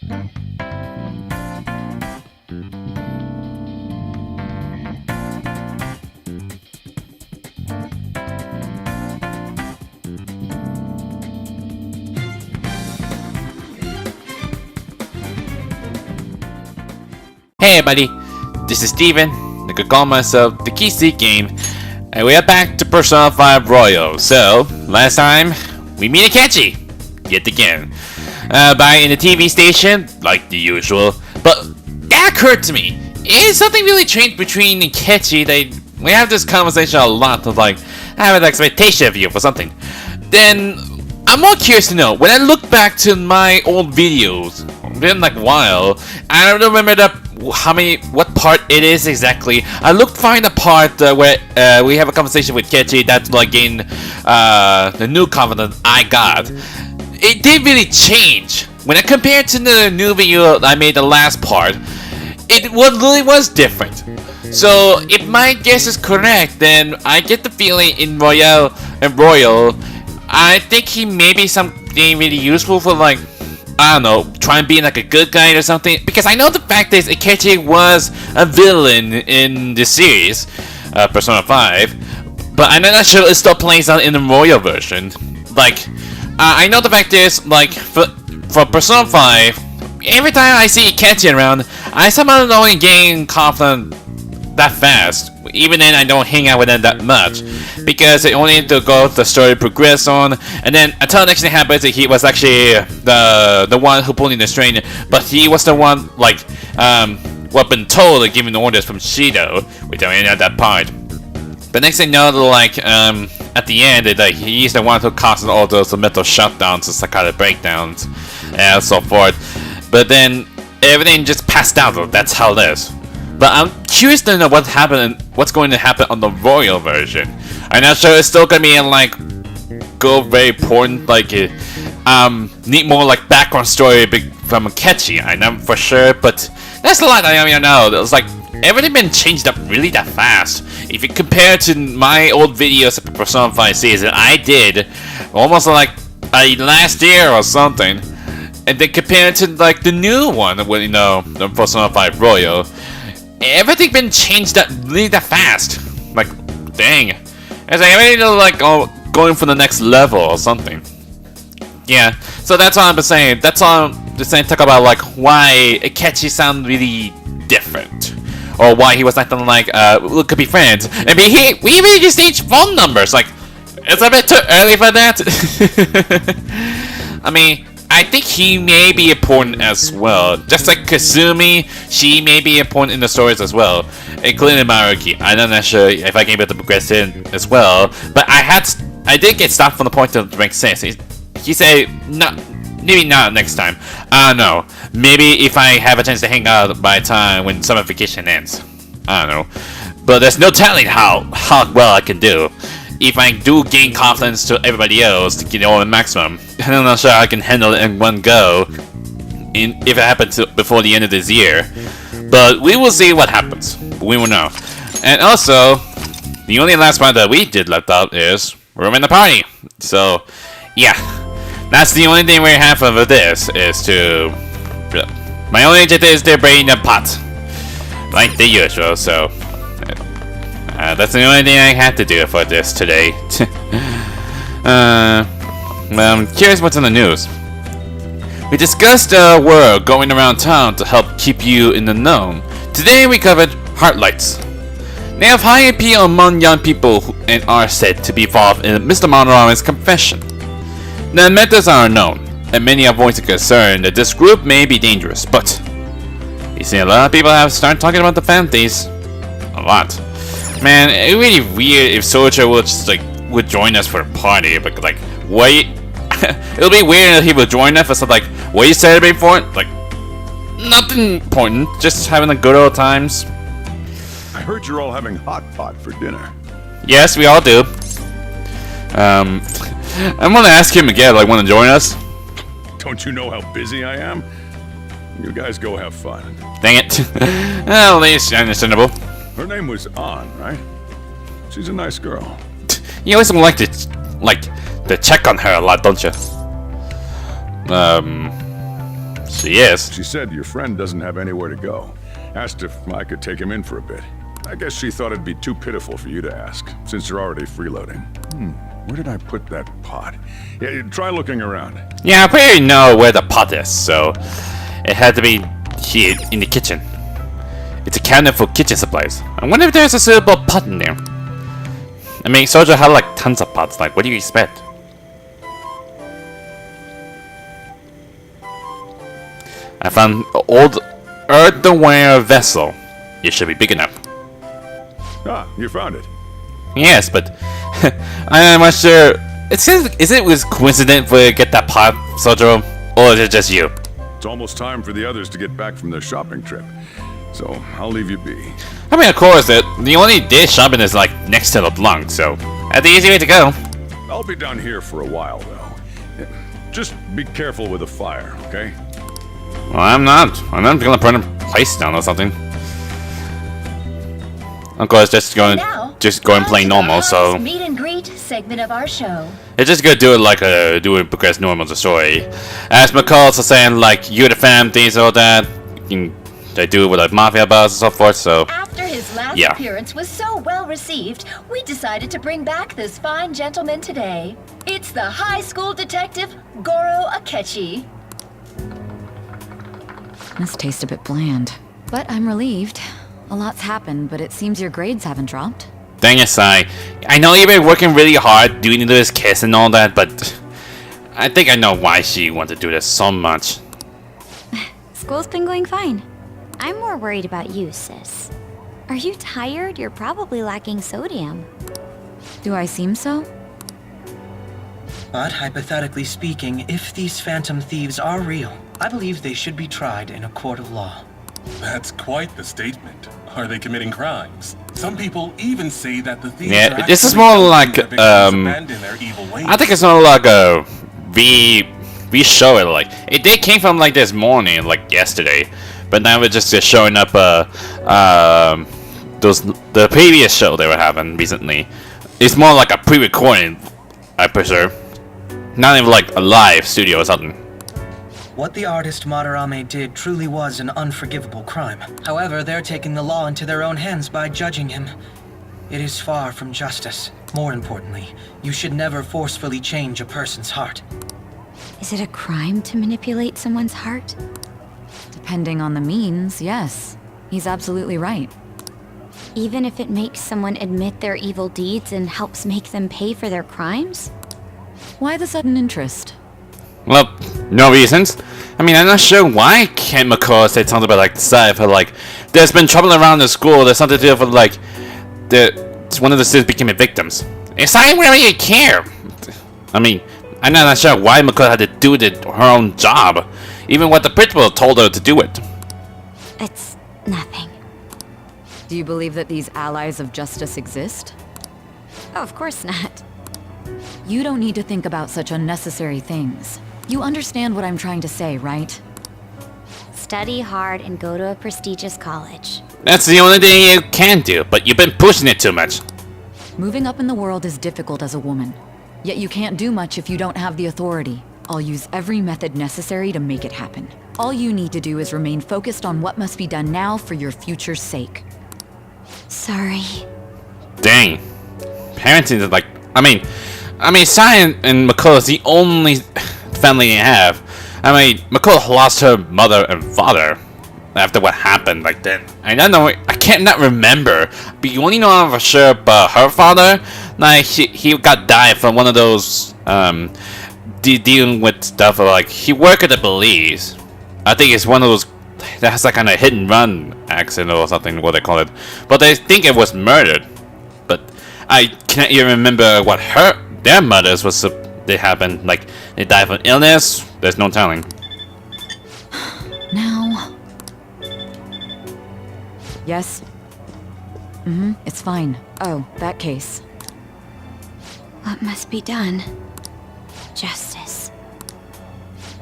Hey everybody, this is Steven, I could call myself the Key Game, and we are back to Persona 5 Royal. So, last time, we meet Akechi, yet again, by in the TV station, like the usual. But that occurred to me, is something really changed between Akechi? We have this conversation a lot of like, I have an expectation of you for something. Then, I'm more curious to know, when I look back to my old videos, it's been like a while, I don't remember what part it is exactly. I find a part where we have a conversation with Akechi that's like in the new confidence I got. It did really change. When I compared to the new video I made the last part, it really was different. So if my guess is correct, then I get the feeling in Royal, I think he may be something really useful for like, I don't know, try and be like a good guy or something. Because I know the fact is Akechi was a villain in the series, Persona 5. But I'm not sure it still plays out in the Royal version. Like, I know the fact is, like, for Persona 5, every time I see Akechi around, I somehow don't gain confidence that fast. Even then, I don't hang out with them that much, because I only need to go the story progress on, and then until the next thing happens, he was actually the one who pulled in the string, but he was the one like what been told like, giving the orders from Shido, which I mean at that part. But next thing you know, like at the end, like he's the one who causes all those mental shutdowns and psychotic breakdowns and so forth. But then everything just passed out. That's how it is. But I'm curious to know what's going to happen on the Royal version. I'm not sure it's still gonna be like very important, like need more like background story from Akechi. I know for sure, but that's a lot. I mean, I know it's like everything been changed up really that fast. If you compare to my old videos of the Persona 5 series that I did almost like last year or something, and then compare it to like the new one, when you know the Persona 5 Royal. Everything been changed up really that fast. Like, dang. It's like ready to like going for the next level or something. Yeah. So that's all I'm saying. That's all I'm just saying. Talk about like why Akechi sound really different, or why he was acting like we could be friends. I mean, we even just need phone numbers. Like, it's a bit too early for that. I mean, I think he may be important as well. Just like Kasumi, she may be important in the stories as well, including Maruki. I'm not sure if I can be able to progress in as well, but I did get stopped from the point to make sense. He said, no, maybe not next time. I don't know. Maybe if I have a chance to hang out by the time when summer vacation ends. I don't know. But there's no telling how well I can do. If I do gain confidence to everybody else to get all the maximum, I'm not sure I can handle it in one go if it happens before the end of this year. But we will see what happens. We will know. And also, the only last part that we did left out is room in the party. So, yeah. That's the only thing we have for this, is to... My only objective is to bring the pot. Like the usual, so... that's the only thing I had to do for this today. I'm curious what's in the news. We discussed a word going around town to help keep you in the know. Today we covered Heartlights. They have high appeal among young people and are said to be involved in Mr. Monorame's confession. The methods are unknown, and many are voicing concern that this group may be dangerous, but you see a lot of people have started talking about the families. A lot. Man, it's really weird if Soldier would just like join us for a party, but like wait, it'll be weird if he would join us for something like what are you celebrating for? Like nothing important, just having a good old times. I heard you're all having hot pot for dinner. Yes, we all do. I'm gonna ask him again, like, want to join us? Don't you know how busy I am? You guys go have fun. Dang it. Well, it's understandable. Her name was Ann, right? She's a nice girl. You always like to check on her a lot, don't you? She is. She said your friend doesn't have anywhere to go. Asked if I could take him in for a bit. I guess she thought it'd be too pitiful for you to ask, since you're already freeloading. Where did I put that pot? Yeah, try looking around. Yeah, I pretty know where the pot is, so it had to be here in the kitchen. It's a cabinet for kitchen supplies. I wonder if there's a suitable pot in there. I mean, Soldier had like tons of pots. Like, what do you expect? I found an old earthenware vessel. It should be big enough. Ah, you found it. Yes, but I'm not sure. Is it was coincident for you to get that pot, Soldier, or is it just you? It's almost time for the others to get back from their shopping trip. So, I'll leave you be. I mean, of course, the only day shopping is like next to the Blanc, so that's the easy way to go. I'll be down here for a while, though. Just be careful with the fire, okay? Well, I'm not. I'm not gonna burn a place down or something. Of course, just going and play normal. So meet and greet segment of our show. it's just gonna do it like progress normal the story. As McCall's saying, like you're the fam things all that. They do it with like mafia boss and so forth. So After his last appearance was so well received, we decided to bring back this fine gentleman today. It's the high school detective Goro Akechi. This tastes a bit bland, but I'm relieved. A lot's happened, but it seems your grades haven't dropped. dang it, Sai. I know you've been working really hard doing this kiss and all that, but I think I know why she wanted to do this so much. School's been going fine. I'm more worried about you, sis. Are you tired? You're probably lacking sodium. Do I seem so? But hypothetically speaking, if these phantom thieves are real, I believe they should be tried in a court of law. That's quite the statement. Are they committing crimes? Some people even say that the thieves Yeah, are this is actually more helping like their victims abandon their evil ways. I think it's not like a we show it like they came from like this morning, like yesterday, but now we're just showing up the previous show they were having recently. It's more like a pre-recording, I presume, not even like a live studio or something. What the artist Madarame did truly was an unforgivable crime. However, they're taking the law into their own hands by judging him. It is far from justice. More importantly, you should never forcefully change a person's heart. Is it a crime to manipulate someone's heart? Depending on the means, yes. He's absolutely right. Even if it makes someone admit their evil deeds and helps make them pay for their crimes? Why the sudden interest? Well, no reasons. I mean, I'm not sure why Ken McCall said something about like the side, but like there's been trouble around the school. There's something to do with like one of the students becoming victims. It's not really care. I mean, I'm not sure why McCall had to do her own job, even when the principal told her to do it. It's nothing. Do you believe that these allies of justice exist? Oh, of course not. You don't need to think about such unnecessary things. You understand what I'm trying to say, right? Study hard and go to a prestigious college. That's the only thing you can do, but you've been pushing it too much. Moving up in the world is difficult as a woman. Yet you can't do much if you don't have the authority. I'll use every method necessary to make it happen. All you need to do is remain focused on what must be done now for your future's sake. Sorry. Dang. Parenting is like, I mean, Sai and McCall is the only family you have. I mean, McCall lost her mother and father after what happened like then. I don't know, I can't not remember, but you only know for sure about her father. Like, he got died from one of those, dealing with stuff like, he worked at the police. I think it's one of those that has that kind of hit and run accident or something, what they call it. But they think it was murdered. But I can't even remember what their mothers was. They happened like they died from illness. There's no telling. Now. Yes. It's fine. Oh, that case. What must be done? Justice.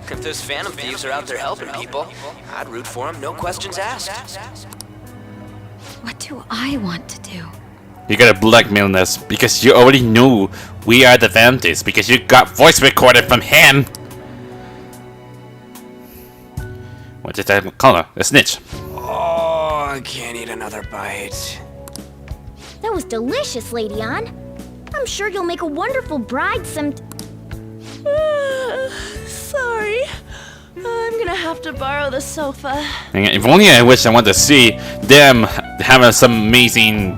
If those phantom thieves are out there helping people, I'd root for them, no questions asked. What do I want to do? You gotta blackmail us because you already knew we are the Vanties because you got voice recorded from him. What is that color? A snitch. Oh, I can't eat another bite. That was delicious, Lady Ann. I'm sure you'll make a wonderful bride Sorry. I'm gonna have to borrow the sofa. If only I wish I wanted to see them having some amazing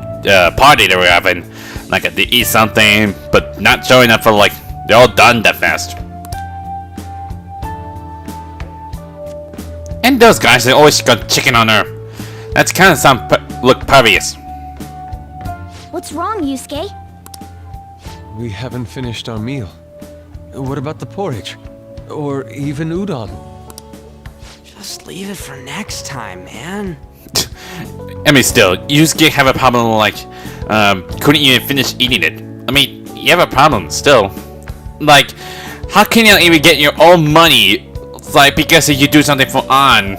party they were having. Like they eat something, but not showing up for like, they're all done that fast. And those guys, they always got chicken on her. That's kind of look pervious. What's wrong, Yusuke? We haven't finished our meal. What about the porridge? Or even udon? Just leave it for next time, man. I mean, still, Yusuke have a problem like, couldn't even finish eating it. I mean, you have a problem still. Like, how can you even get your own money, like, because you do something for An,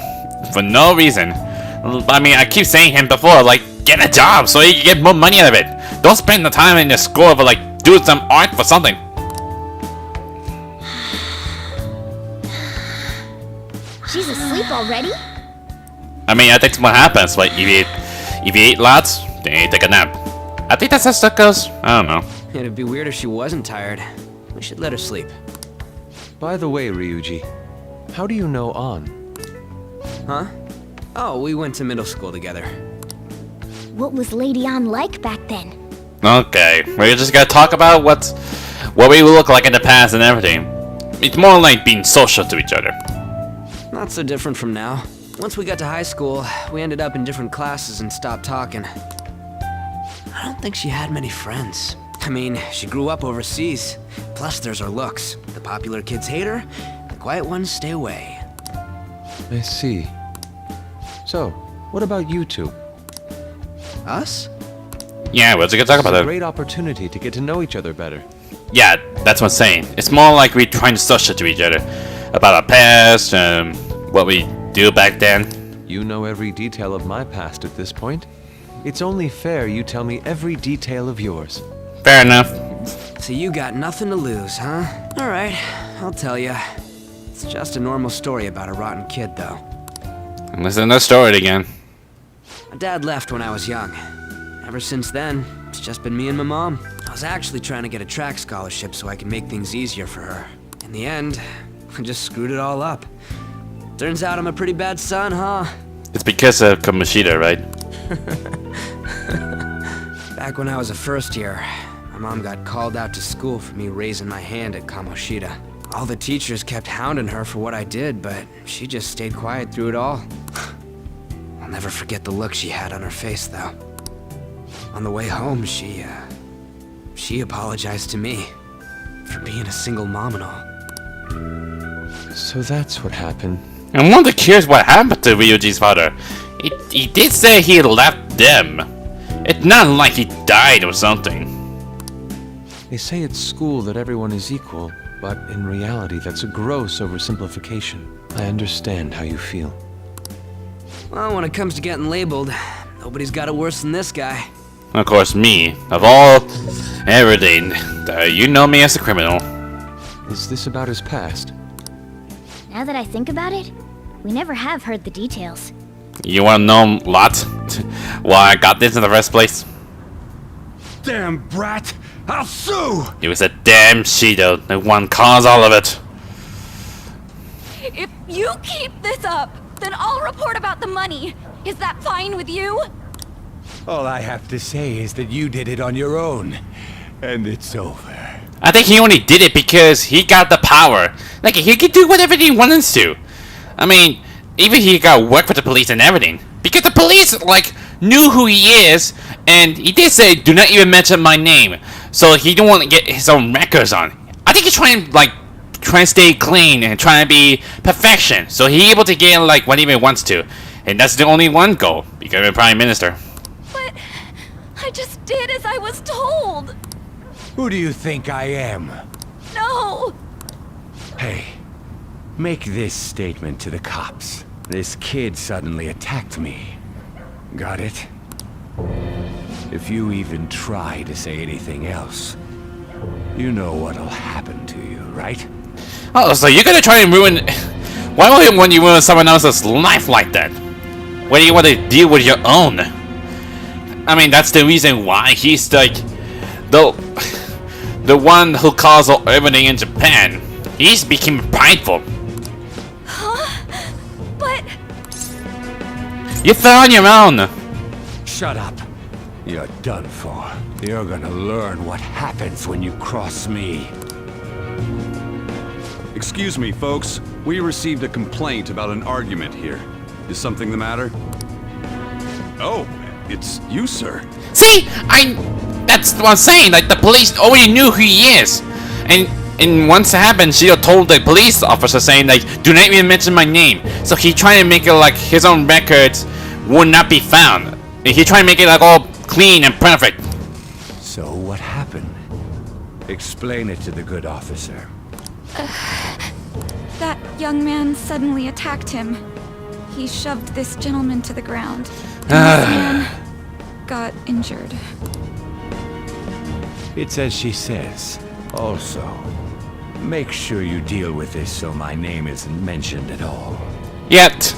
for no reason? I mean, I keep saying him before, like, get a job so you can get more money out of it. Don't spend the time in the school for, like, doing some art for something. She's asleep already? I mean, I think what happens, like, if you eat lots, then you take a nap. I think that's how stuff goes. I don't know. It'd be weird if she wasn't tired. We should let her sleep. By the way, Ryuji, how do you know An? Huh? Oh, we went to middle school together. What was Lady Ann like back then? Okay, we're just gonna talk about what we look like in the past and everything. It's more like being social to each other. Not so different from now. Once we got to high school, we ended up in different classes and stopped talking. I don't think she had many friends. I mean, she grew up overseas. Plus, there's her looks. The popular kids hate her, the quiet ones stay away. I see. So, what about you two? Us? Yeah, we're just gonna talk about It's a that. great opportunity to get to know each other better. Yeah, that's what I'm saying. It's more like we're trying to social to each other about our past, what we do back then. You know every detail of my past at this point. It's only fair you tell me every detail of yours. Fair enough. So you got nothing to lose, huh? Alright, I'll tell ya. It's just a normal story about a rotten kid, though. I'm listening to the story again. My dad left when I was young. Ever since then, it's just been me and my mom. I was actually trying to get a track scholarship so I could make things easier for her. In the end, I just screwed it all up. Turns out I'm a pretty bad son, huh? It's because of Kamoshida, right? Back when I was a first year, my mom got called out to school for me raising my hand at Kamoshida. All the teachers kept hounding her for what I did, but she just stayed quiet through it all. I'll never forget the look she had on her face, though. On the way home, she apologized to me for being a single mom and all. So that's what happened. I'm wonder curious what happened to Ryuji's father. He did say he left them. It's not like he died or something. They say at school that everyone is equal, but in reality that's a gross oversimplification. I understand how you feel. Well, when it comes to getting labeled, nobody's got it worse than this guy. Of course, me. Of all, everything. You know me as a criminal. Is this about his past? Now that I think about it, we never have heard the details. You wanna know a lot? Why I got this in the first place? Damn brat! I'll sue! It was a damn Shido. The one caused all of it. If you keep this up, then I'll report about the money. Is that fine with you? All I have to say is that you did it on your own, and it's over. I think he only did it because he got the power. Like, he could do whatever he wants to. I mean, even he got work for the police and everything. Because the police, like, knew who he is, and he did say, do not even mention my name. So he didn't want to get his own records on. I think he's trying to stay clean and trying to be perfection. So he's able to get, like, whatever he wants to. And that's the only one goal, becoming Prime Minister. But I just did as I was told. Who do you think I am? No. Hey, make this statement to the cops. This kid suddenly attacked me. Got it? If you even try to say anything else, you know what'll happen to you, right? Oh, so you're gonna try and Why would you ruin someone else's life like that? Why do you want to deal with your own? I mean, that's the reason why he's like the one who caused everything in Japan. He's became prideful. Huh? But... You fell on your own. Shut up. You're done for. You're gonna learn what happens when you cross me. Excuse me, folks. We received a complaint about an argument here. Is something the matter? Oh, it's you, sir. See, that's what I'm saying. Like the police already knew who he is, and once it happened, she told the police officer saying like, "Do not even mention my name." So he tried to make it like his own records would not be found. And he tried to make it like all clean and perfect. So what happened? Explain it to the good officer. That young man suddenly attacked him. He shoved this gentleman to the ground. And this man got injured. It's as she says. Also, make sure you deal with this so my name isn't mentioned at all. Yet,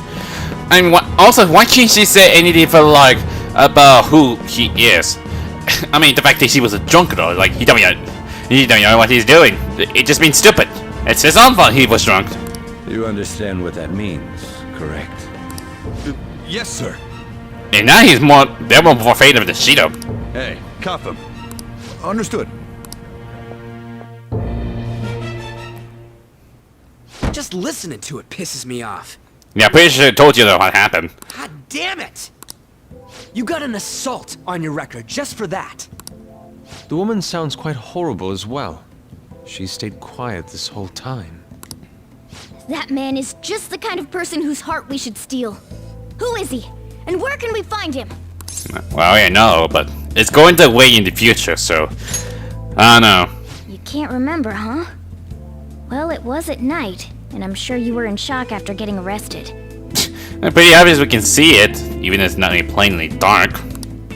I mean, also, why can't she say anything for like about who he is? I mean, the fact that he was a drunk though, like he don't know what he's doing. It just means stupid. It's his own fault he was drunk. You understand what that means, correct? Yes, sir. And now they're more afraid of the Shido. Hey, cuff him. Understood. Just listening to it pisses me off. Yeah, I'm pretty sure I told you what happened. God damn it! You got an assault on your record just for that. The woman sounds quite horrible as well. She stayed quiet this whole time. That man is just the kind of person whose heart we should steal. Who is he? And where can we find him? Well, I know, but it's going that way in the future, so I don't know. You can't remember, huh? Well, it was at night, and I'm sure you were in shock after getting arrested. It's pretty obvious we can see it, even if it's not really plainly dark.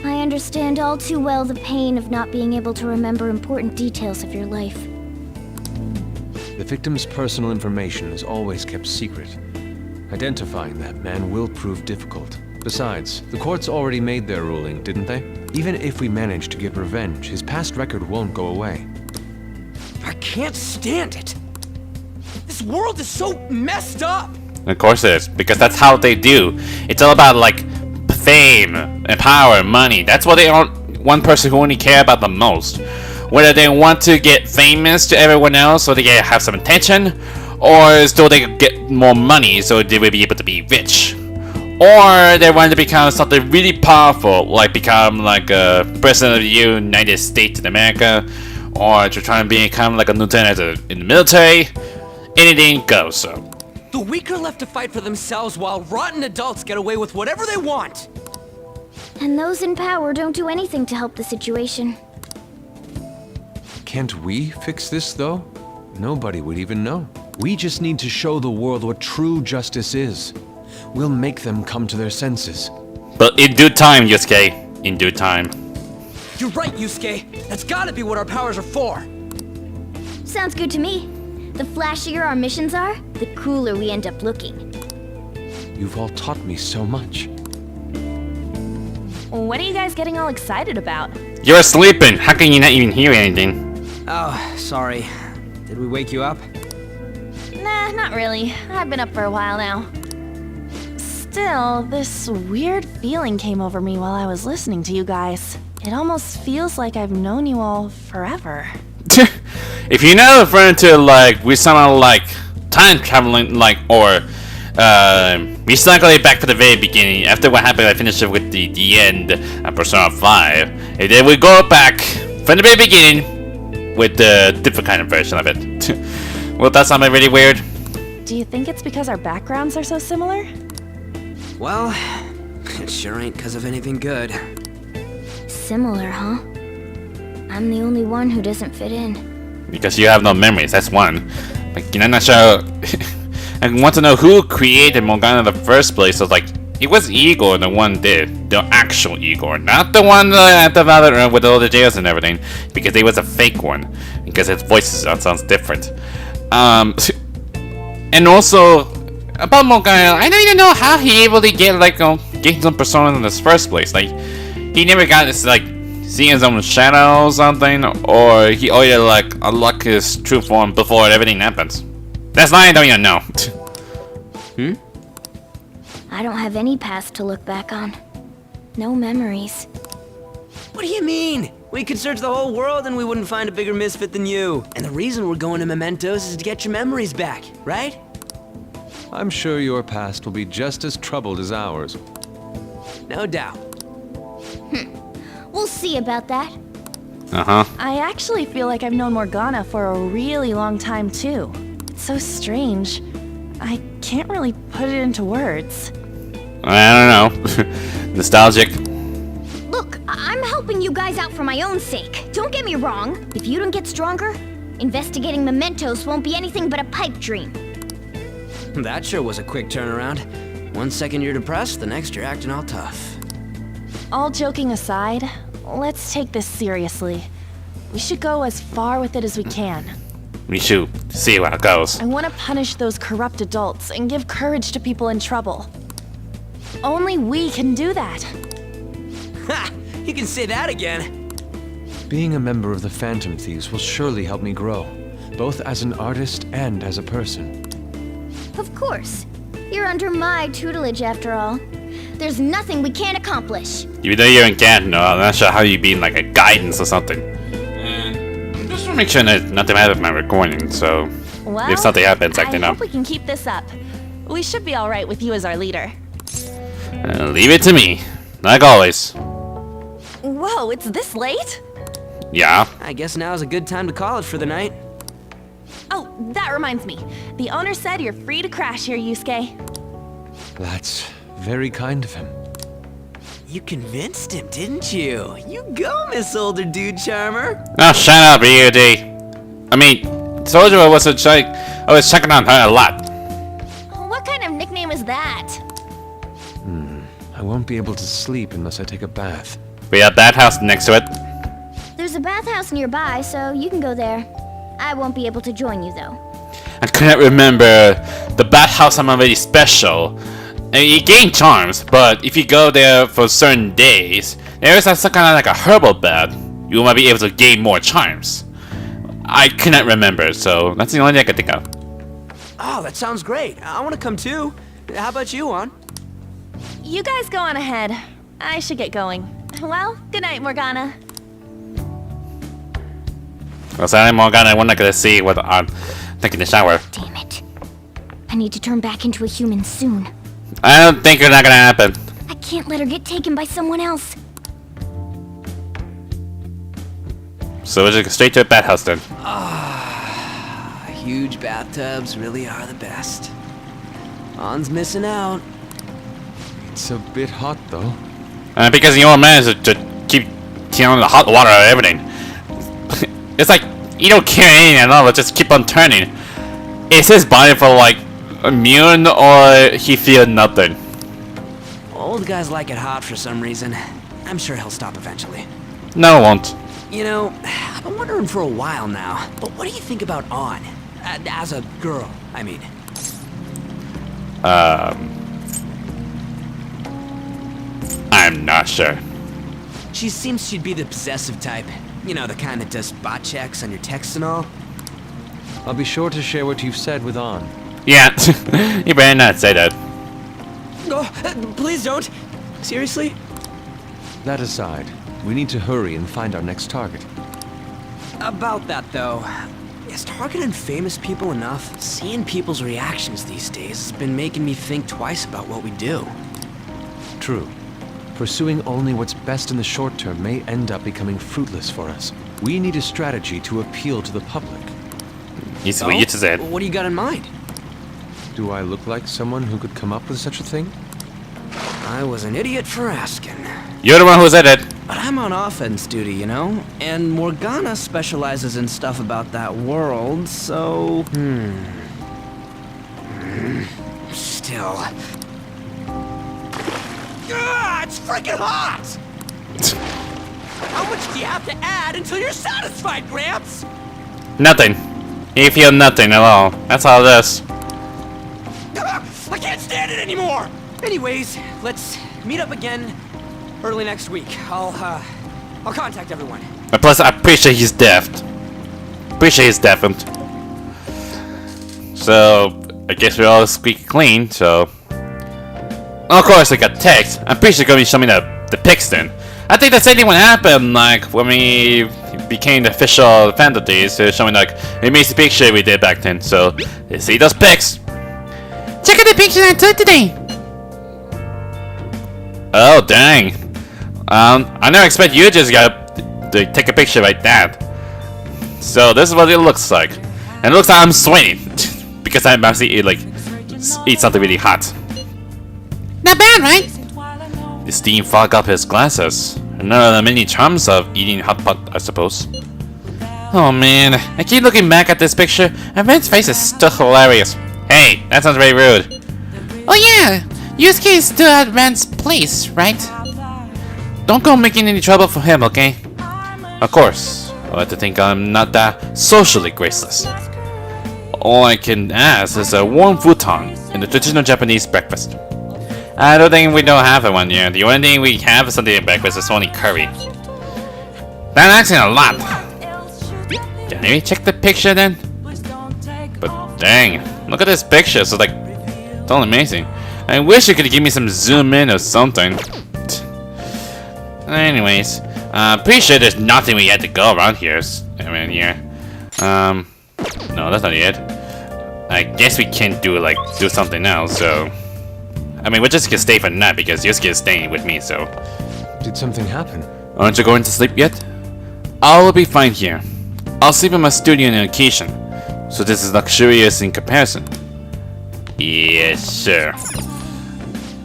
I understand all too well the pain of not being able to remember important details of your life. The victim's personal information is always kept secret. Identifying that man will prove difficult. Besides, the courts already made their ruling, didn't they? Even if we manage to get revenge, his past record won't go away. I can't stand it. This world is so messed up. Of course it is, because that's how they do. It's all about like fame and power and money. That's what one person who only care about the most. Whether they want to get famous to everyone else so they can have some attention, or so they can get more money so they will be able to be rich. Or they want to become something really powerful, like become like a president of the United States of America, or to try and become like a lieutenant in the military. Anything goes, so. The weak are left to fight for themselves while rotten adults get away with whatever they want. And those in power don't do anything to help the situation. Can't we fix this, though? Nobody would even know. We just need to show the world what true justice is. We'll make them come to their senses. But in due time, Yusuke. In due time. You're right, Yusuke. That's gotta be what our powers are for. Sounds good to me. The flashier our missions are, the cooler we end up looking. You've all taught me so much. What are you guys getting all excited about? You're sleeping. How can you not even hear anything? Oh, sorry. Did we wake you up? Nah, not really. I've been up for a while now. Still, this weird feeling came over me while I was listening to you guys. It almost feels like I've known you all forever. If you're not referring to like we somehow like time traveling, like or recycling back to the very beginning after what happened, I finished it with the end of Persona 5, and then we go back from the very beginning with the different kind of version of it. Well, that sounded really weird. Do you think it's because our backgrounds are so similar? Well, it sure ain't because of anything good. Similar, huh? I'm the only one who doesn't fit in. Because you have no memories, that's one. Like, you know, I'm not sure. I want to know who created Morgana in the first place. So, like, it was Igor the one did. The actual Igor. Not the one at the Valley with all the jails and everything. Because it was a fake one. Because his voice sounds different. And also, about Morgana, I don't even know how he able to get like get some persona in this first place. Like he never got this like seeing his own shadow or something, or he already like unlocked his true form before everything happens. That's why I don't even know. I don't have any past to look back on. No memories. What do you mean? We could search the whole world and we wouldn't find a bigger misfit than you. And the reason we're going to Mementos is to get your memories back, right? I'm sure your past will be just as troubled as ours. No doubt. We'll see about that. I actually feel like I've known Morgana for a really long time too. It's so strange. I can't really put it into words. I don't know. Nostalgic. Look, I'm helping you guys out for my own sake. Don't get me wrong. If you don't get stronger, investigating mementos won't be anything but a pipe dream. That sure was a quick turnaround. 1 second you're depressed, the next you're acting all tough. All joking aside, let's take this seriously. We should go as far with it as we can. We should see how it goes. I want to punish those corrupt adults and give courage to people in trouble. Only we can do that. Ha! You can say that again. Being a member of the Phantom Thieves will surely help me grow, both as an artist and as a person. Of course. You're under my tutelage after all. There's nothing we can't accomplish. Even though you're in Canada, I'm not sure how you be in like a guidance or something. Just want to make sure that nothing happens with my recording, so Well, if something happens, I can hope we can keep this up. We should be all right with you as our leader. Leave it to me, like always. Whoa, it's this late? Yeah. I guess now's a good time to call it for the night. Oh, that reminds me. The owner said you're free to crash here, Yusuke. That's very kind of him. You convinced him, didn't you? You go, Miss Older Dude Charmer. Oh, shut up, EUD. I mean, Soldier was I was checking on her a lot. What kind of nickname is that? I won't be able to sleep unless I take a bath. We have that house next to it. There's a bathhouse nearby, so you can go there. I won't be able to join you, though. I couldn't remember the bathhouse. I'm already special. And you gain charms, but if you go there for certain days, there is some kind of like a herbal bath. You might be able to gain more charms. I cannot remember, so that's the only thing I could think of. Oh, that sounds great. I want to come too. How about you, Juan? You guys go on ahead. I should get going. Well, good night, Morgana. Well, sorry, Morgana, we're not gonna see what I'm taking the shower. Damn it. I need to turn back into a human soon. I don't think it's not gonna happen. I can't let her get taken by someone else. So we'll just go straight to a bathhouse then. Huge bathtubs really are the best. Juan's missing out. It's a bit hot, though. Because you all managed to keep on the hot water and everything. It's like you don't care anything at all, but just keep on turning. Is his body for like immune or he feel nothing? Old guys like it hot for some reason. I'm sure he'll stop eventually. No, it won't. You know, I've been wondering for a while now, but what do you think about On? As a girl, I mean. I'm not sure. She seems she'd be the possessive type. You know, the kind that does spot checks on your texts and all. I'll be sure to share what you've said with On. Yeah, you better not say that. Oh, please don't. Seriously? That aside, we need to hurry and find our next target. About that, though, is targeting famous people enough? Seeing people's reactions these days has been making me think twice about what we do. True. Pursuing only what's best in the short term may end up becoming fruitless for us. We need a strategy to appeal to the public. He's what you said. What do you got in mind? Do I look like someone who could come up with such a thing? I was an idiot for asking. You're the one who said it. But I'm on offense duty, you know? And Morgana specializes in stuff about that world, so... Still... it's freaking hot! How much do you have to add until you're satisfied, Gramps? Nothing. You feel nothing at all. That's all this. I can't stand it anymore! Anyways, let's meet up again early next week. I'll contact everyone. And plus, I'm pretty sure he's deafened. Pretty sure he's deafened. So, I guess we're all squeaky clean, so... Of course, I got text. I'm pretty sure it's gonna be showing the pics then. I think the same thing would happen, like, when we became the official fantasy, so showing, like, it makes the picture we did back then, so, let's see those pics. Check out the picture I took today! Oh, dang. I never expect you just to take a picture like that. So, this is what it looks like. And it looks like I'm sweating. Because I'm about to eat something really hot. Not bad, right? The steam fogged up his glasses. Another of the many charms of eating hot pot, I suppose. Oh man, I keep looking back at this picture, and Ren's face is still hilarious. Hey, that sounds very rude. Oh yeah, Yusuke is still at Ren's place, right? Don't go making any trouble for him, okay? Of course, I like to think I'm not that socially graceless. All I can ask is a warm futon and the traditional Japanese breakfast. I don't think we don't have one yet. The only thing we have is something at breakfast is only curry. That's asking a lot. Can we check the picture then? But dang, look at this picture. It's like, it's all amazing. I wish you could give me some zoom in or something. Anyways, pretty sure there's nothing we had to go around here. No, that's not it. I guess we can't do something else. So. I mean, we're just gonna stay for the night because Yusuke is staying with me, so... Did something happen? Aren't you going to sleep yet? I will be fine here. I'll sleep in my studio on occasion, so this is luxurious in comparison. Yes, sir.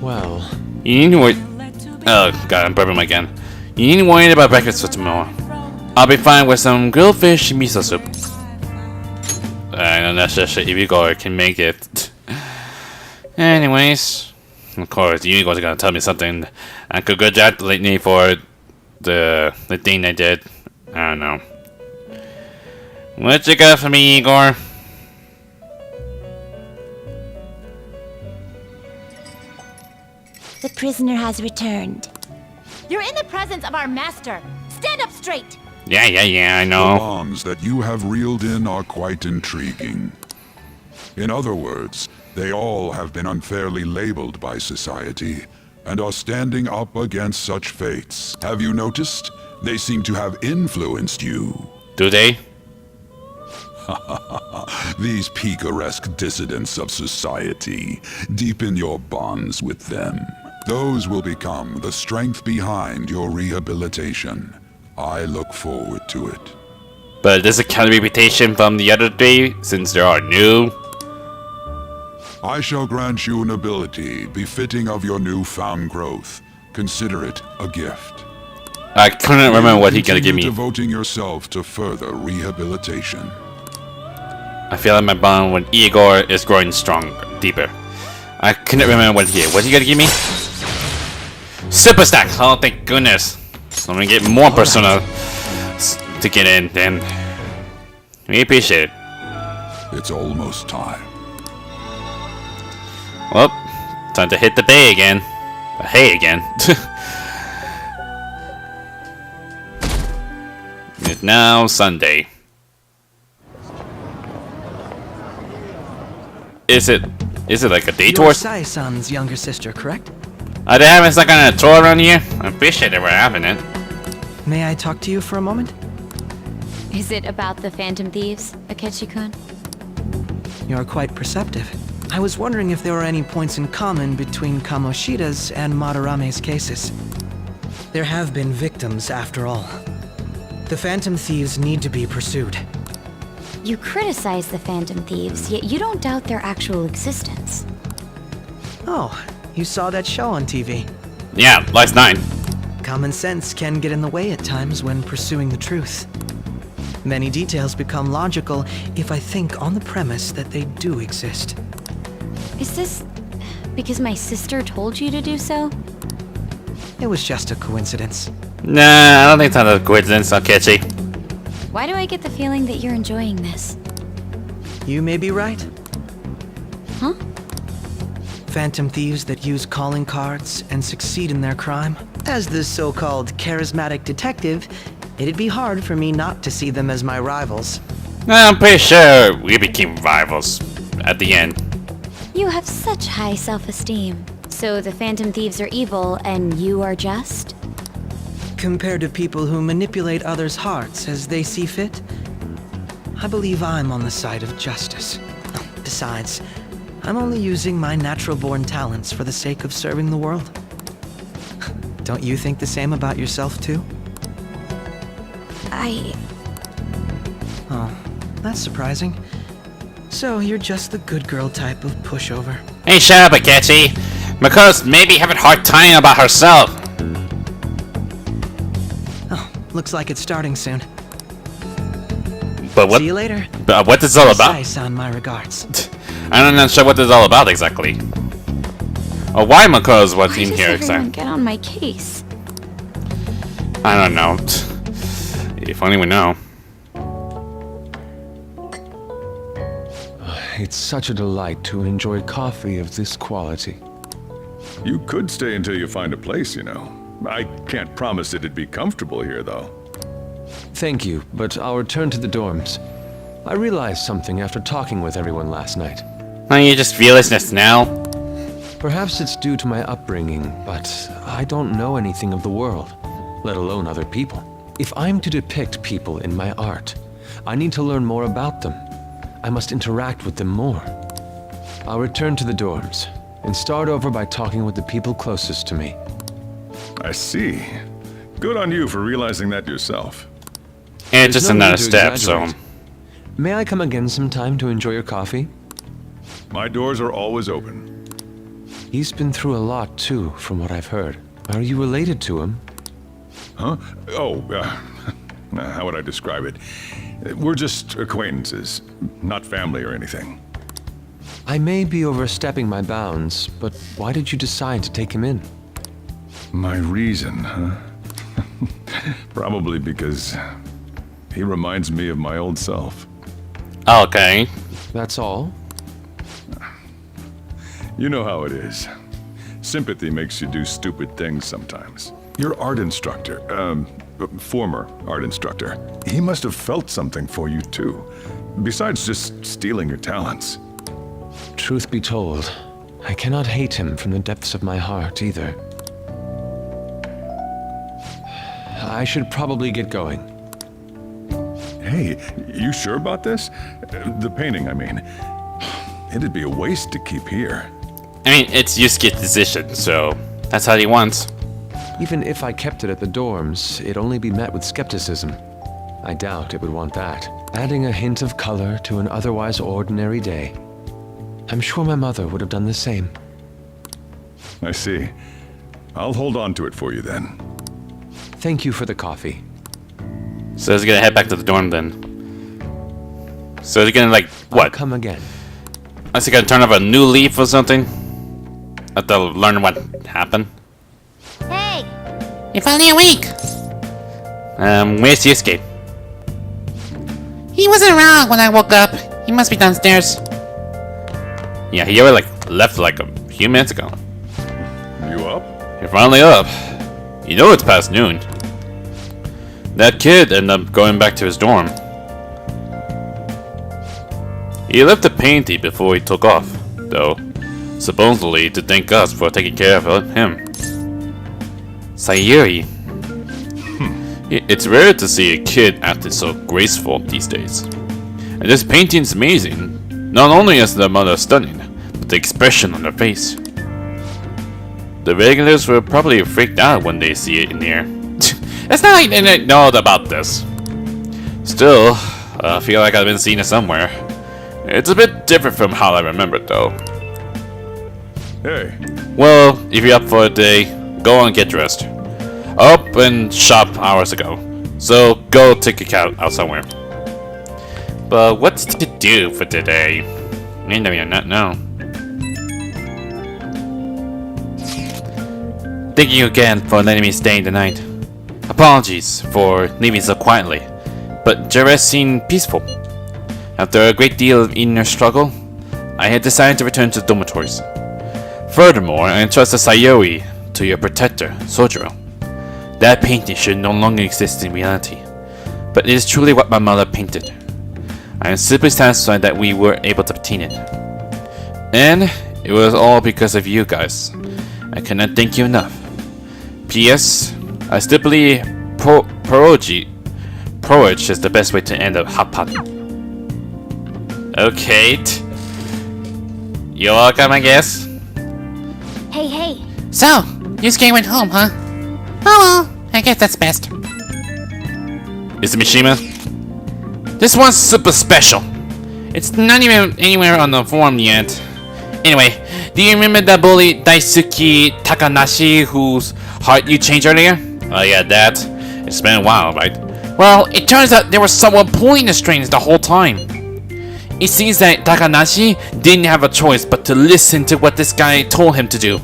Well... You needn't worry... Oh, God, I'm burping again. You needn't worry about breakfast for tomorrow. I'll be fine with some grilled fish miso soup. I know that's just if you go can make it. Anyways... Of course, you guys are gonna tell me something. I could congratulate me for the thing I did. I don't know. What you got for me, Igor? The prisoner has returned. You're in the presence of our master. Stand up straight. Yeah, I The know. bonds that you have reeled in are quite intriguing. In other words, they all have been unfairly labeled by society, and are standing up against such fates. Have you noticed? They seem to have influenced you. Do they? These picaresque dissidents of society, deepen your bonds with them. Those will become the strength behind your rehabilitation. I look forward to it. But does it count a reputation from the other day, since they are new? I shall grant you an ability befitting of your newfound growth. Consider it a gift. I couldn't remember what he gonna give me. Devoting yourself to further rehabilitation. I feel like my bond with Igor is growing stronger, deeper. I couldn't remember what he gonna give me. Super stack! Oh, thank goodness. I'm gonna get more persona to get in, then. We appreciate it. It's almost time. Well, time to hit the bay again. Hay again. It's now Sunday. Is it like a day tour? You're Sai-san's younger sister, correct? Are they having some kind of tour around here? I appreciate they were having it. May I talk to you for a moment? Is it about the Phantom Thieves, Akechi-kun? You're quite perceptive. I was wondering if there were any points in common between Kamoshida's and Madarame's cases. There have been victims, after all. The Phantom Thieves need to be pursued. You criticize the Phantom Thieves, yet you don't doubt their actual existence. Oh, you saw that show on TV. Yeah, last night. Common sense can get in the way at times when pursuing the truth. Many details become logical if I think on the premise that they do exist. Is this because my sister told you to do so? It was just a coincidence. Nah, I don't think it's not a coincidence, Akechi. Why do I get the feeling that you're enjoying this? You may be right. Huh? Phantom thieves that use calling cards and succeed in their crime. As the so-called charismatic detective, it'd be hard for me not to see them as my rivals. I'm pretty sure we became rivals at the end. You have such high self-esteem. So the Phantom Thieves are evil and you are just? Compared to people who manipulate others' hearts as they see fit, I believe I'm on the side of justice. Besides, I'm only using my natural-born talents for the sake of serving the world. Don't you think the same about yourself, too? Oh, that's surprising. So you're just the good girl type of pushover. Hey, shut up, Akechi. Makoto's maybe having a hard time about herself. Oh, looks like it's starting soon. But what? See you later. But what is this all about? Sound my regards. I'm not sure what this is all about exactly. Or why Makoto's what's in here exactly. Get on my case. I don't know. If only we know. It's such a delight to enjoy coffee of this quality. You could stay until you find a place, you know. I can't promise it'd be comfortable here, though. Thank you, but I'll return to the dorms. I realized something after talking with everyone last night. Are you just realizing this now? Perhaps it's due to my upbringing, but I don't know anything of the world, let alone other people. If I'm to depict people in my art, I need to learn more about them. I must interact with them more. I'll return to the dorms and start over by talking with the people closest to me. I see. Good on you for realizing that yourself. And There's just no another need to step, so... exaggerate. May I come again sometime to enjoy your coffee? My doors are always open. He's been through a lot, too, from what I've heard. Are you related to him? Huh? Oh, how would I describe it? We're just acquaintances, not family or anything. I may be overstepping my bounds, but why did you decide to take him in? My reason, huh? Probably because he reminds me of my old self. Okay. That's all? You know how it is. Sympathy makes you do stupid things sometimes. Your art instructor, former art instructor, he must have felt something for you too, besides just stealing your talents. Truth be told, I cannot hate him from the depths of my heart either. I should probably get going. Hey, you sure about this? The painting, I mean. It'd be a waste to keep here. I mean, it's Yusuke's decision, so that's how he wants. Even if I kept it at the dorms, it'd only be met with skepticism. I doubt it would want that. Adding a hint of color to an otherwise ordinary day. I'm sure my mother would have done the same. I see. I'll hold on to it for you then. Thank you for the coffee. So he's gonna head back to the dorm then. So he's gonna, like, what? I'll come again. Is he gonna turn off a new leaf or something? After learning what happened? Hey! You're finally awake! Where's Yusuke? He wasn't around when I woke up. He must be downstairs. Yeah, he already, like, left, like, a few minutes ago. You up? You're finally up. You know it's past noon. That kid ended up going back to his dorm. He left the painting before he took off, though, supposedly to thank us for taking care of him. Sayuri. It's rare to see a kid acting so graceful these days. And this painting's amazing. Not only is the mother stunning, but the expression on her face. The regulars were probably freaked out when they see it in here. It's not like they didn't know about this. Still, I feel like I've been seeing it somewhere. It's a bit different from how I remember it, though. Hey. Well, if you're up for a day, go and get dressed. Opened shop hours ago, so go take a cat out somewhere. But what's to do for today? I don't not know. Thank you again for letting me stay the night. Apologies for leaving so quietly, but Jerez seemed peaceful. After a great deal of inner struggle, I had decided to return to the dormitories. Furthermore, I entrust the Sayori to your protector, Sojiro. That painting should no longer exist in reality, but it is truly what my mother painted. I am simply satisfied that we were able to obtain it. And it was all because of you guys. I cannot thank you enough. P.S. I still believe porridge is the best way to end a hot pot. Okay. You're welcome, I guess. Hey. So, Yusuke went home, huh? Oh well, I guess that's best. Is it Mishima? This one's super special. It's not even anywhere on the forum yet. Anyway, do you remember the bully Daisuke Takanashi whose heart you changed earlier? Oh yeah, that. It's been a while, right? Well, it turns out there was someone pulling the strings the whole time. It seems that Takanashi didn't have a choice but to listen to what this guy told him to do.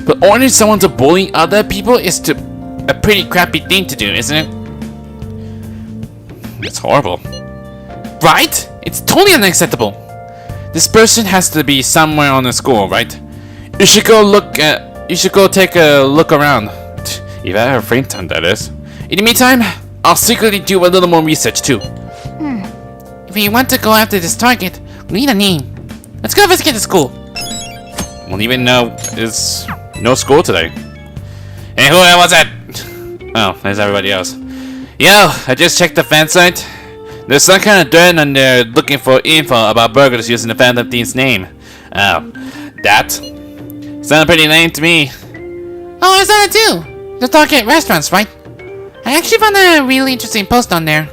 But ordering someone to bully other people is a pretty crappy thing to do, isn't it? It's horrible. Right? It's totally unacceptable. This person has to be somewhere on the school, right? You should go take a look around. If I have a free time, that is. In the meantime, I'll secretly do a little more research too. If you want to go after this target, we need a name. Let's go investigate the school. Won't even know there's no school today. Hey, who was that? Oh, there's everybody else. Yo, I just checked the fan site. There's some kind of dirt on there looking for info about burglars using the Phantom Thief's name. Oh, that? Sounded pretty lame to me. Oh, I saw it too. The target restaurants, right? I actually found a really interesting post on there.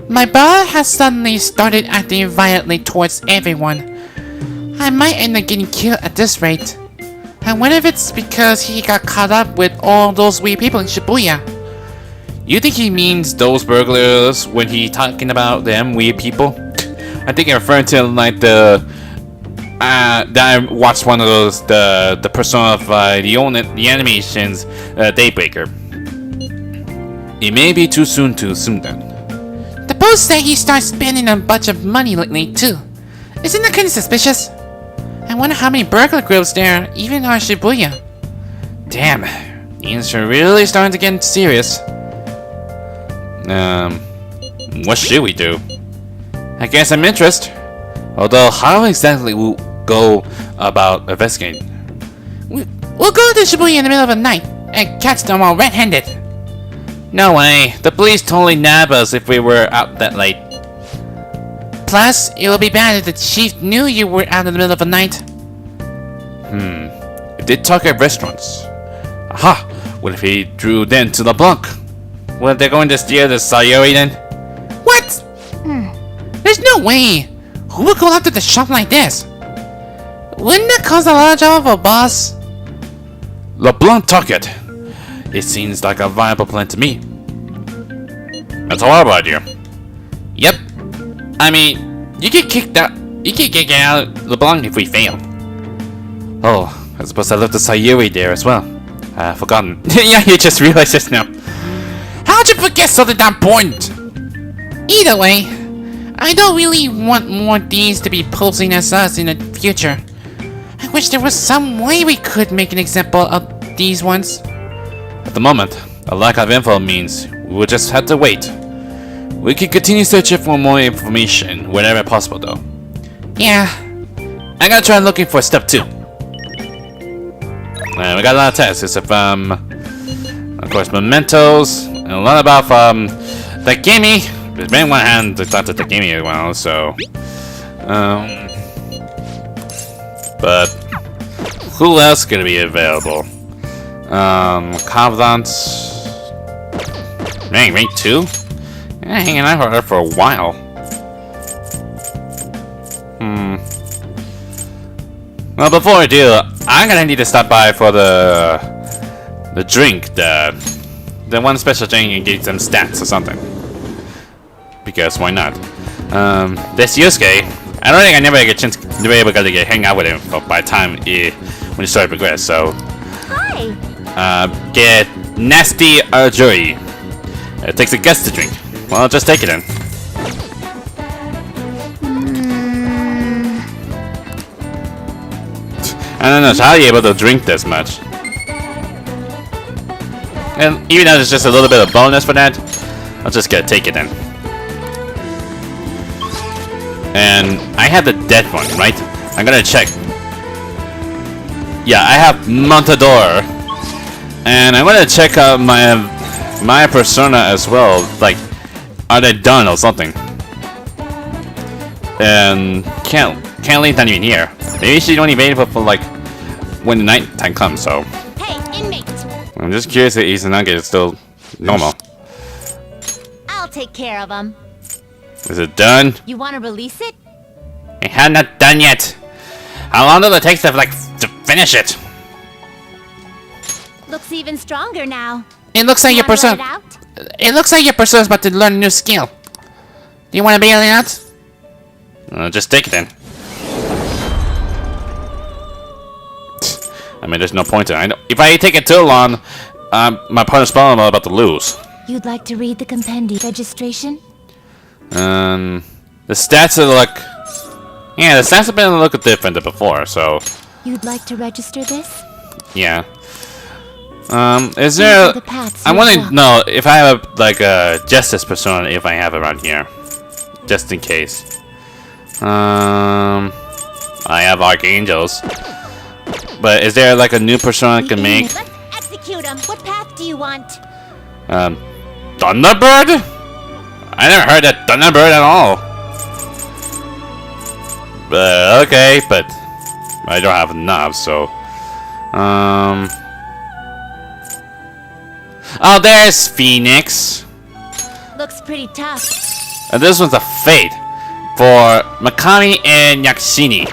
My brother has suddenly started acting violently towards everyone. I might end up getting killed at this rate. I wonder if it's because he got caught up with all those weird people in Shibuya. You think he means those burglars when he talking about them weird people? I think I'm referring to like that I watched one of those the Persona of the animations Daybreaker. It may be too soon to assume that. The post said he starts spending a bunch of money lately too. Isn't that kind of suspicious? I wonder how many burglar groups there even are in Shibuya. Damn, things are really starting to get serious. What should we do? I guess I'm interested. Although, how exactly we'll go about investigating? We'll go to Shibuya in the middle of the night and catch them all red-handed. No way. The police totally nab us if we were out that late. Plus, it would be bad if the chief knew you were out in the middle of the night. If they talk at restaurants. Aha! What if he drew them to the block? Well, they're going to steal the Sayori then? What? There's no way. Who would go after the shop like this? Wouldn't that cause a lot of trouble for boss? LeBlanc target. It seems like a viable plan to me. That's a horrible idea. Yep. I mean, you get kicked out. You can get out of LeBlanc if we fail. Oh, I suppose I left the Sayuri there as well. I've forgotten. Yeah, you just realized this now. How'd you forget something that important? Either way, I don't really want more Ds to be posing as us in the future. I wish there was some way we could make an example of these ones. At the moment, a lack of info means we will just have to wait. We can continue searching for more information whenever possible though. Yeah. I'm gonna try looking for step 2. We got a lot of tests, except of course, mementos, and a lot about the gamey. There's been one hand to talk to the gamey as well, so but who else is gonna be available? Confidants. Dang, rank 2? Yeah, hanging out with her for a while. Well, before I do, I'm gonna need to stop by for the drink, the one special drink and get some stats or something. Because why not? This Yusuke, I don't think I never get a chance to be able to hang out with him by the time when the story progresses. So, Hi. get nasty Arjuri. It takes a guest to drink. Well, just take it in. I don't know, so how are you able to drink this much? And even though it's just a little bit of bonus for that, I'll just gotta take it then. And I have the dead one, right? I'm gonna check. Yeah, I have Montador. And I'm gonna check out my persona as well. Like, are they done or something? And can't leave that even here. Maybe she's only available for like when the night time comes. So Hey, inmate! I'm just curious if Izanagi is still normal. I'll take care of him. Is it done? You want to release it? It had not done yet. How long does it take to finish it? Looks even stronger now. It looks like your Wanna let it persona. out? It looks like your persona's about to learn a new skill. Do you want to bail it out? Just take it then. I mean, there's no point in it. I know, if I take it too long, my partner's spell I'm about to lose. You'd like to read the compendium registration? The stats are like... Yeah, the stats have been a little different than before, so... You'd like to register this? Yeah. Is there... I want to know if I have, like, a Justice persona, if I have around here. Just in case. I have Archangels. But is there, like, a new persona I can make? Let's execute him. What path do you want? Thunderbird? I never heard of Thunderbird at all. But, okay, but... I don't have enough, so... Oh, there's Phoenix. Looks pretty tough. And this one's a Fate. For Makami and Yakshini.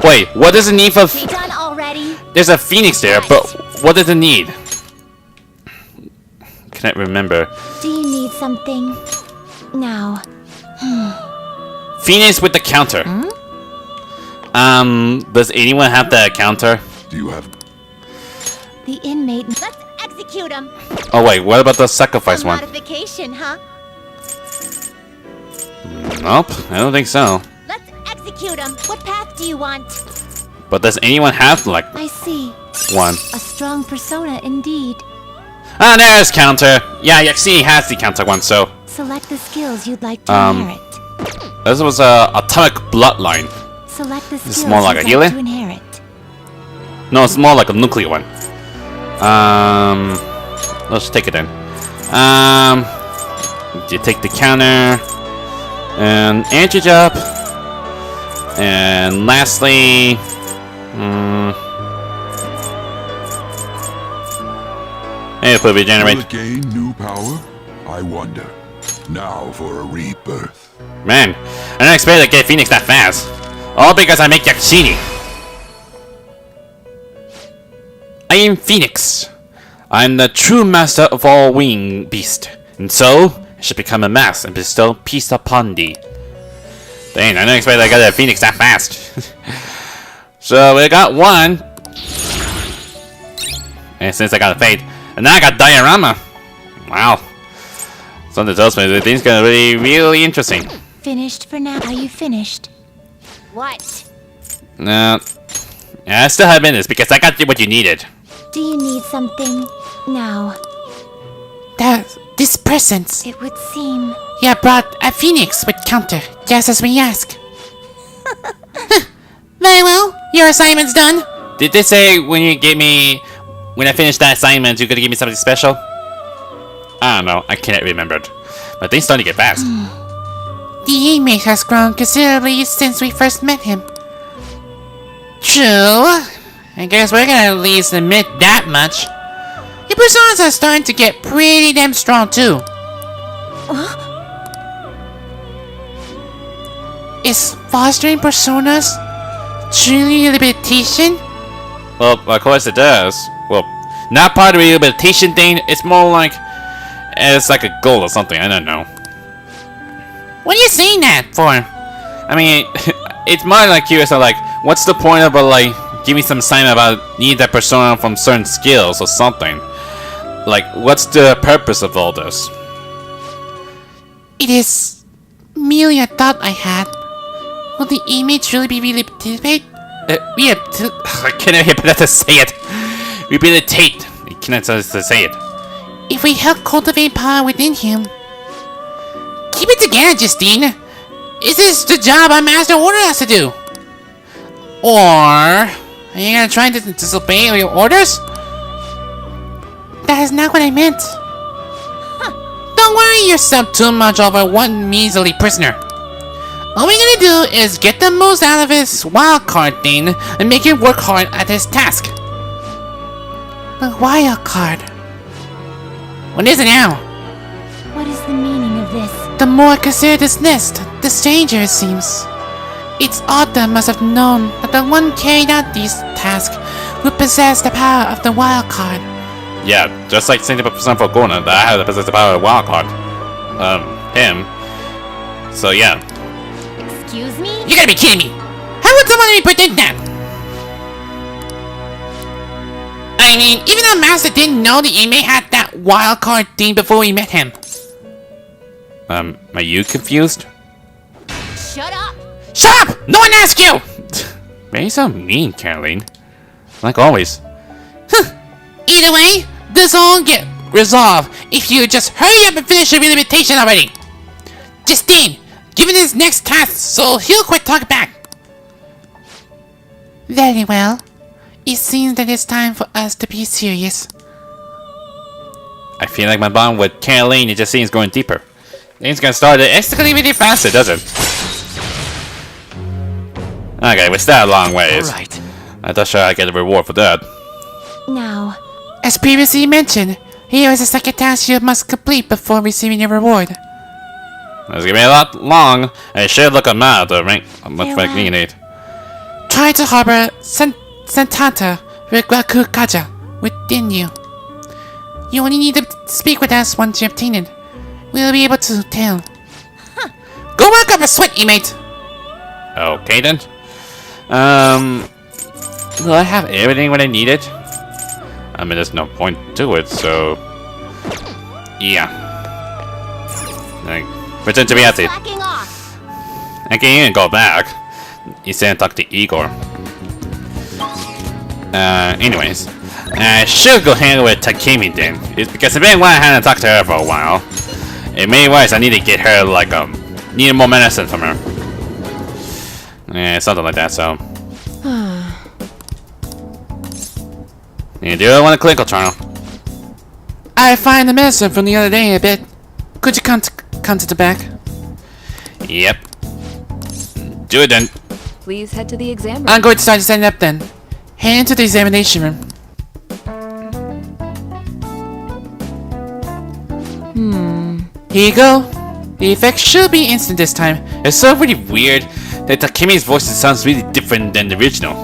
Wait, what does it need for... We done already? There's a Phoenix there, but what does it need? Can't remember. Do you need something? Now. Phoenix with the counter. Does anyone have the counter? Do you have... The inmate. Let's execute him. Oh wait, what about the sacrifice one? Modification, huh? Nope, I don't think so. Let's execute him. What path do you want? But does anyone have, like, I see. one? A strong persona indeed. Ah, there's counter. Yeah, Yakshini has the counter one, so... Select the skills you'd like to inherit. This was a atomic bloodline. Select the This skills is more like you'd a healer? to inherit. No, it's more like a nuclear one. Let's take it then. You take the counter and energy up, and lastly, hey, put regenerate. Will it gain new power? I wonder. Now for a rebirth. Man, I didn't expect to get Phoenix that fast. All because I make Yakshini. I am Phoenix. I'm the true master of all winged beasts, and so I should become a mass and bestow peace upon thee. Dang, I didn't expect I got a Phoenix that fast. So we got one, and since I got a Fate, and now I got Diorama. Wow, something tells me that things gonna be really interesting. Finished for now. Are you finished? What? No, yeah, I still have minutes because I got you what you needed. Do you need something? Now. This present. It would seem. Yeah, brought a phoenix with counter, just as we asked. Very well, your assignment's done. Did they say when I finish that assignment, you're gonna give me something special? I don't know, I can't remember. But things starting to get fast. The inmate has grown considerably since we first met him. True. I guess we're gonna at least admit that much. Your personas are starting to get pretty damn strong too. Is fostering personas truly a limitation? Well, of course it does. Well, not part of the rehabilitation thing, it's more like... It's like a goal or something, I don't know. What are you saying that for? I mean, it's more like curious of like, what's the point of like, give me some sign about need that persona from certain skills or something. Like, what's the purpose of all this? It is merely a thought I had. Will the inmate truly be rehabilitated? I can't even pronounce to say it. Rehabilitate. I cannot to say it. If we help cultivate power within him. Keep it together, Justine. Is this the job our master ordered us to do? Or are you gonna try to disobey your orders? That is not what I meant. Don't worry yourself too much over one measly prisoner. All we're gonna do is get the most out of his wildcard thing and make him work hard at his task. The wildcard? What is it now? What is the meaning of this? The more I consider this list, the stranger it seems. It's odd that must have known that the one carrying out these tasks would possess the power of the wildcard. Yeah, just like 70% for Gona, that I have to possess the power of wildcard. Him. So yeah. Excuse me? You gotta be kidding me! How would someone let me predict that? I mean, even the master didn't know the inmate had that wildcard thing before we met him. Are you confused? Shut up! Shut up! No one asked you! Man, you're so mean, Caroline. Like always. Either way, this will get resolved if you just hurry up and finish your rehabilitation already. Justine, give him his next task so he'll quit talking back. Very well. It seems that it's time for us to be serious. I feel like my bond with Caroline, it just seems going deeper. Things gonna start to escalate really faster, doesn't it? Okay, we're still a long ways. Alright. I thought sure I'd get a reward for that. Now, as previously mentioned, here is a second task you must complete before receiving your reward. It's gonna be a lot long. I should look at map to rank how much I need. Try to harbor Sentata Regaku Kaja within you. You only need to speak with us once you obtain it. We'll be able to tell. Huh. Go work up a sweat, inmate! Okay then. Will I have everything what I needed? I mean, there's no point to it, so... Yeah. Like, pretend to be empty. I can't even go back. He said talk to Igor. Anyways. I should go hang with Takemi then. It's because I've been wanting to talk to her for a while. In many ways, I need to get her, like, need more medicine from her. Yeah, something like that, so... You do want a clinical trial. I find the medicine from the other day a bit. Could you come to the back? Yep. Do it then. Please head to the exam room. I'm going to start setting up then. Head into the examination room. Here you go. The effect should be instant this time. It's so really weird that Takemi's voice sounds really different than the original.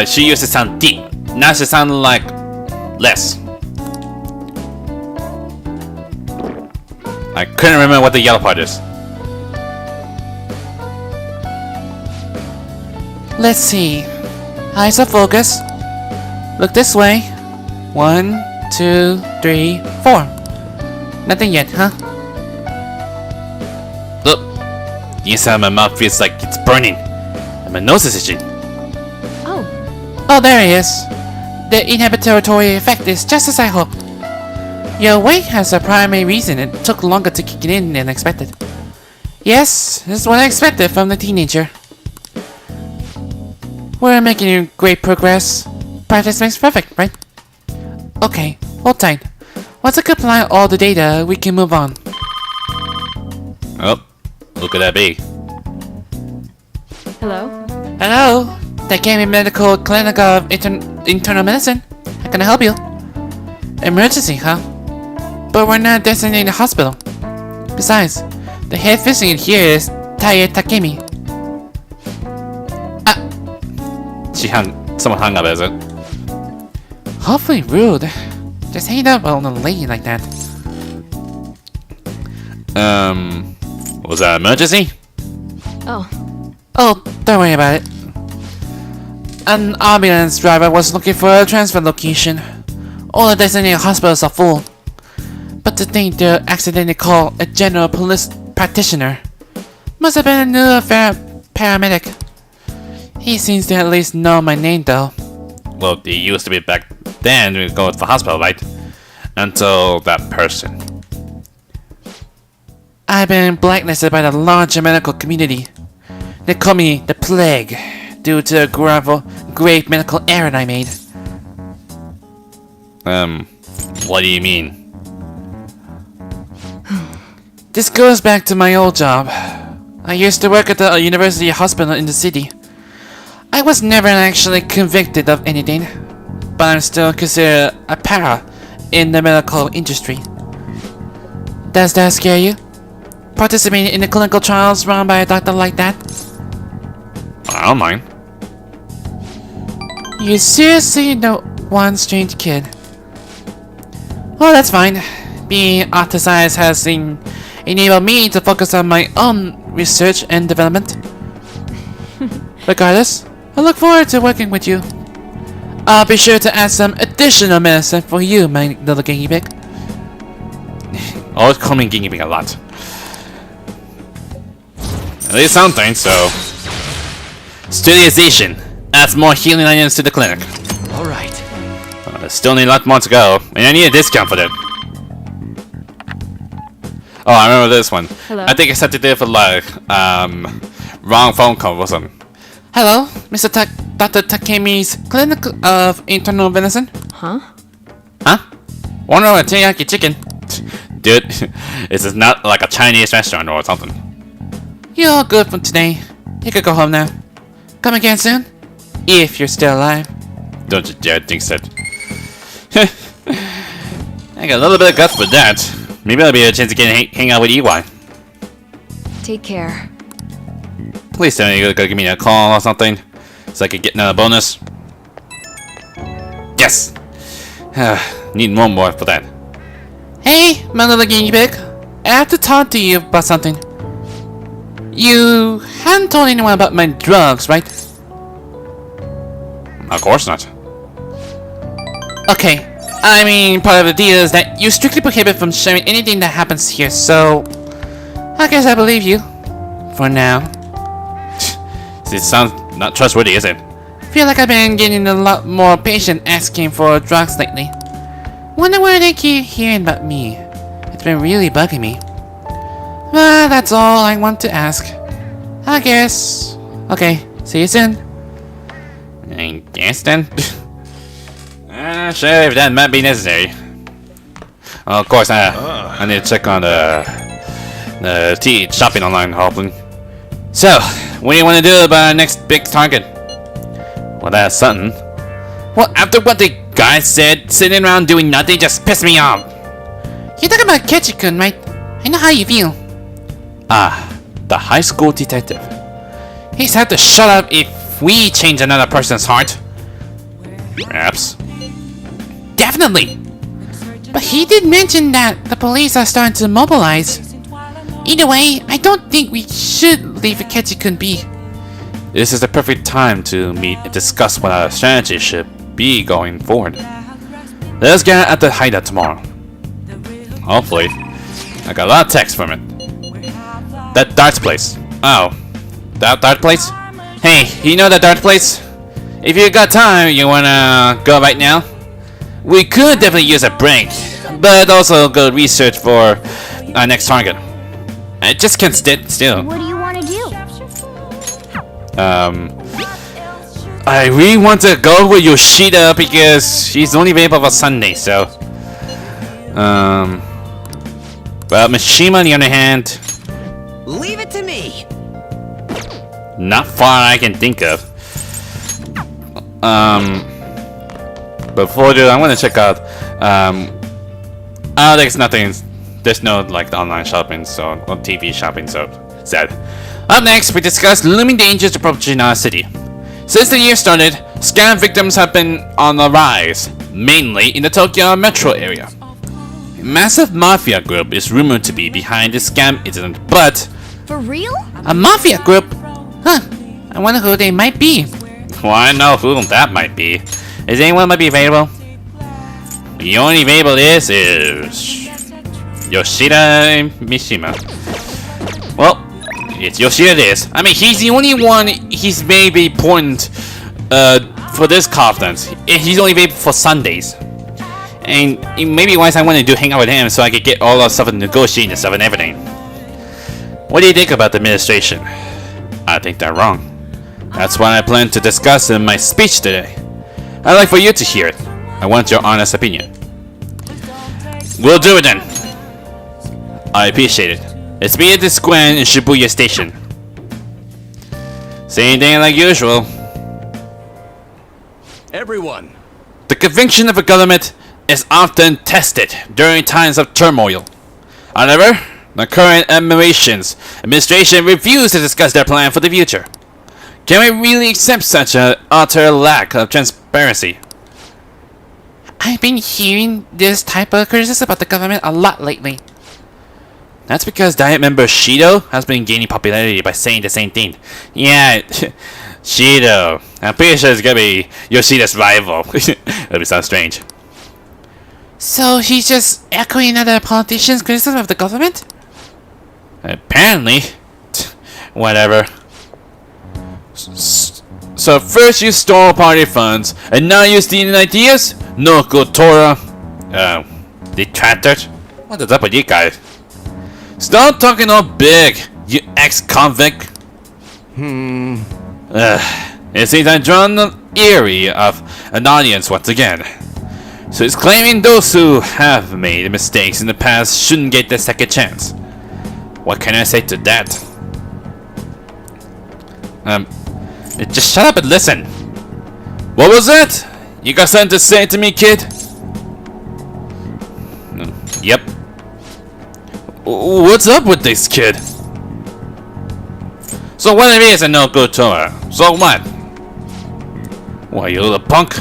She used to sound deep. Now she sounds like less. I couldn't remember what the yellow part is. Let's see. Eyes are focus. Look this way. 1, 2, 3, 4. Nothing yet, huh? Look. The inside of my mouth feels like it's burning. And my nose is itching. Oh, there he is. The inhibitory effect is just as I hoped. Your weight has a primary reason it took longer to kick it in than expected. Yes, this is what I expected from the teenager. We're making great progress. Practice makes perfect, right? Okay, hold tight. Once I compile all the data, we can move on. Oh, who could that be? Hello? Hello? Takemi Medical Clinic of Internal Medicine. How can I help you? Emergency, huh? But we're not designating a hospital. Besides, the head physician here is Taye Takemi. Someone hung up, is it? Hopefully rude. Just hang up on a lady like that. Was that an emergency? Oh, don't worry about it. An ambulance driver was looking for a transfer location. All the designated hospitals are full. But to think they accidentally called a general police practitioner. Must have been a new paramedic. He seems to at least know my name, though. Well, he used to be back then. We go to the hospital, right? Until that person. I've been blacklisted by the larger medical community. They call me the Plague, due to a grave medical error I made. What do you mean? This goes back to my old job. I used to work at the university hospital in the city. I was never actually convicted of anything, but I'm still considered a para in the medical industry. Does that scare you? Participating in the clinical trials run by a doctor like that? I don't mind. You seriously know one strange kid. Well, that's fine. Being ostracized has enabled me to focus on my own research and development. Regardless, I look forward to working with you. I'll be sure to add some additional medicine for you, my little guinea pig. Always call me guinea pig a lot. At least something, so... Sterilization. Adds more healing items to the clinic. Alright. Still need a lot more to go, and I need a discount for that. Oh, I remember this one. Hello? I think I set it there for like, wrong phone call or something. Hello, Mr. Dr. Takemi's Clinic of Internal Medicine? Huh? Huh? Wonder what teriyaki chicken? Dude, this is not like a Chinese restaurant or something. You're all good for today. You could go home now. Come again soon, if you're still alive. Don't you dare think so. I got a little bit of guts for that. Maybe I'll be a chance to get hang out with EY. Take care. Please tell me you're gonna give me a call or something, so I could get another bonus. Yes! Need one more for that. Hey, my little guinea pig. I have to talk to you about something. You haven't told anyone about my drugs, right? Of course not. Okay, I mean, part of the deal is that you strictly prohibit from sharing anything that happens here, so... I guess I believe you. For now. It sounds not trustworthy, is it? Feel like I've been getting a lot more patient asking for drugs lately. Wonder where they keep hearing about me. It's been really bugging me. Well, that's all I want to ask. I guess... Okay, see you soon. I guess then. Sure, if that might be necessary. Oh, of course, I need to check on the tea shopping online, hopefully. So, what do you want to do about our next big target? Well, that's something. Well, after what the guy said, sitting around doing nothing just pissed me off. You're talking about Akechi-kun, right? I know how you feel. Ah, the high school detective. He's had to shut up if we change another person's heart. Perhaps. Definitely. But he did mention that the police are starting to mobilize. Either way, I don't think we should leave Akechi-kun be. This is the perfect time to meet and discuss what our strategy should be going forward. Let's get at the hideout tomorrow. Hopefully. I got a lot of text from it. That darts place. Oh. That dart place? Hey, you know that dart place? If you got time, you wanna go right now? We could definitely use a break, but also go research for our next target. I just can't sit still. What do you want to do? I really want to go with Yoshida because she's only available for Sunday, so... Well, Mishima on the other hand... Leave it to me! Not far I can think of. Before that, I'm gonna check out. There's nothing. There's no like online shopping, so or TV shopping. So sad. Up next, we discuss looming dangers approaching our city. Since the year started, scam victims have been on the rise, mainly in the Tokyo metro area. A massive mafia group is rumored to be behind this scam incident, but For real? A mafia group? Huh. I wonder who they might be. Well, I know who that might be. Is anyone might be available? The only available is Yoshida and Mishima. Well, it's Yoshida this. I mean, he's the only one he's maybe important for this conference. He's only maybe for Sundays. And maybe once I wanted to hang out with him so I could get all the stuff and negotiating and stuff and everything. What do you think about the administration? I think they're wrong. That's what I plan to discuss in my speech today. I'd like for you to hear it. I want your honest opinion. We'll do it then. I appreciate it. Let's meet at the square in Shibuya Station. Same thing like usual. Everyone. The conviction of a government is often tested during times of turmoil. However, the current administration refused to discuss their plan for the future. Can we really accept such an utter lack of transparency? I've been hearing this type of criticism about the government a lot lately. That's because Diet member Shido has been gaining popularity by saying the same thing. Yeah, Shido. I'm pretty sure it's gonna be Yoshida's rival. That'd be so strange. So he's just echoing other politicians' criticism of the government? Apparently. Whatever. So first you stole party funds, and now you're stealing ideas? No good Torah. Detractor? What is up with you guys? Stop talking all big, you ex-convict. It seems I've drawn the eerie of an audience once again. So it's claiming those who have made mistakes in the past shouldn't get the second chance. What can I say to that? Just shut up and listen. What was that? You got something to say to me, kid? Yep. What's up with this kid? So what if he is a no good Torah? So what? Why, you little punk?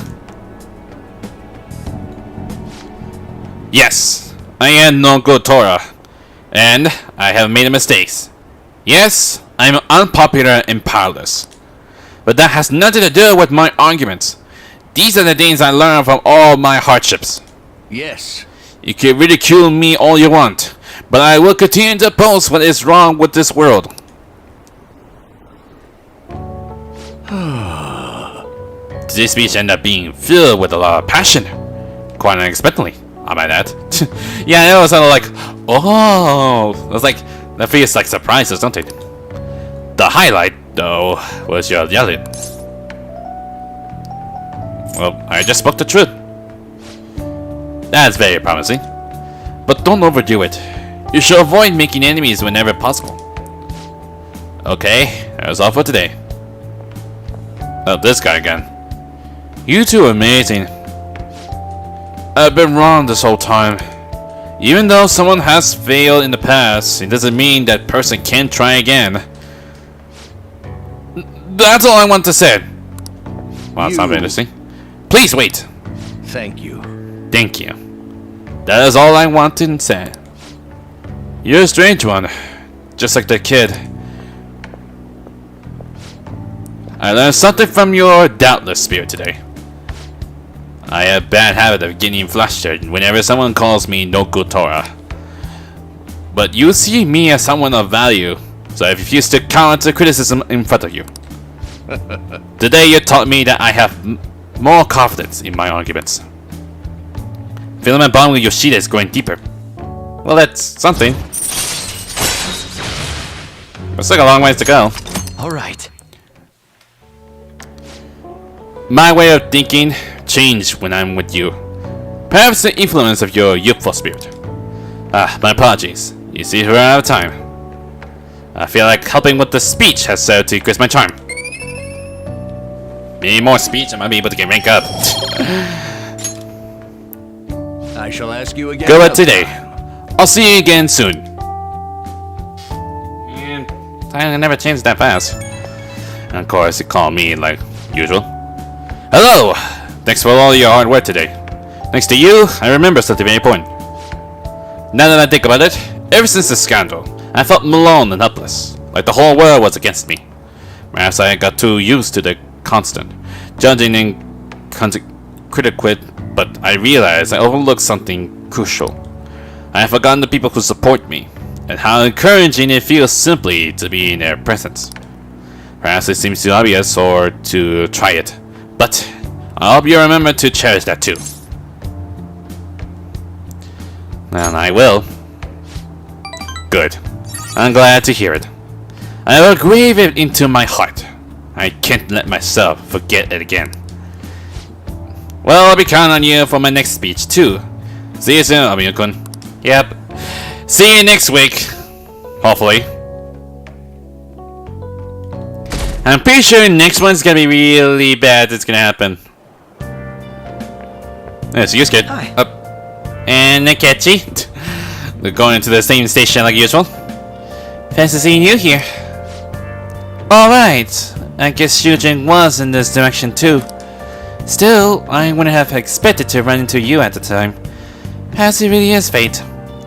Yes, I am no good Torah. And I have made mistakes. Yes, I'm unpopular and powerless. But that has nothing to do with my arguments. These are the things I learned from all my hardships. Yes. You can ridicule me all you want, but I will continue to oppose what is wrong with this world. This speech ended up being filled with a lot of passion. Quite unexpectedly, how about that? Yeah, it was sort of like, oh, it was like, that feels like surprises, don't it? The highlight, though, was your yelling. Well, I just spoke the truth. That's very promising. But don't overdo it. You should avoid making enemies whenever possible. Okay, that's all for today. Oh, this guy again. You two are amazing. I've been wrong this whole time. Even though someone has failed in the past, it doesn't mean that person can't try again. That's all I want to say. Wow, that sounds interesting. Please wait. Thank you. Thank you. That is all I want to say. You're a strange one, just like that kid. I learned something from your doubtless spirit today. I have a bad habit of getting flustered whenever someone calls me no good Torah. But you see me as someone of value, so I refuse to counter criticism in front of you. Today you taught me that I have more confidence in my arguments. Feeling my bond with Yoshida is going deeper. Well, that's something. It's like a long ways to go. Alright. My way of thinking changed when I'm with you. Perhaps the influence of your youthful spirit. My apologies. You see, we're out of time. I feel like helping with the speech has served to increase my charm. Maybe more speech, I might be able to get rank up. I shall ask you again. Go ahead today. I'll see you again soon. And I never changed that fast. And of course, you call me like usual. Hello! Thanks for all your hard work today. Thanks to you, I remember something very important. Now that I think about it, ever since the scandal, I felt alone and helpless, like the whole world was against me. Perhaps I got too used to the constant judging and critiquing, but I realized I overlooked something crucial. I have forgotten the people who support me. and how encouraging it feels simply to be in their presence. Perhaps it seems too obvious or to try it, but I hope you remember to cherish that too. And I will. Good. I'm glad to hear it. I will grave it into my heart. I can't let myself forget it again. Well, I'll be counting on you for my next speech too. See you soon, Amino-kun. Yep. See you next week. Hopefully. I'm pretty sure next one's gonna be really bad. It's gonna happen. Yeah, so you kid. Hi. And Akechi. We're going into the same station like usual. Fancy seeing you here. Alright. I guess Shujin was in this direction too. Still, I wouldn't have expected to run into you at the time. Perhaps it really is fate.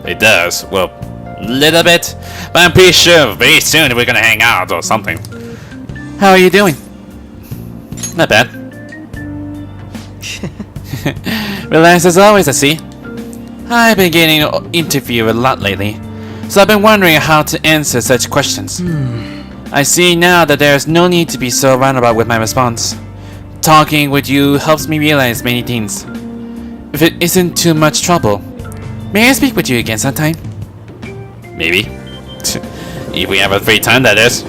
It does. Well, little bit. But I'm pretty sure very soon we're gonna hang out or something. How are you doing? Not bad. Relaxed as always, I see. I've been getting interviewed a lot lately, so I've been wondering how to answer such questions. I see now that there's no need to be so roundabout with my response. Talking with you helps me realize many things. If it isn't too much trouble, may I speak with you again sometime? Maybe. If we have a free time, that is.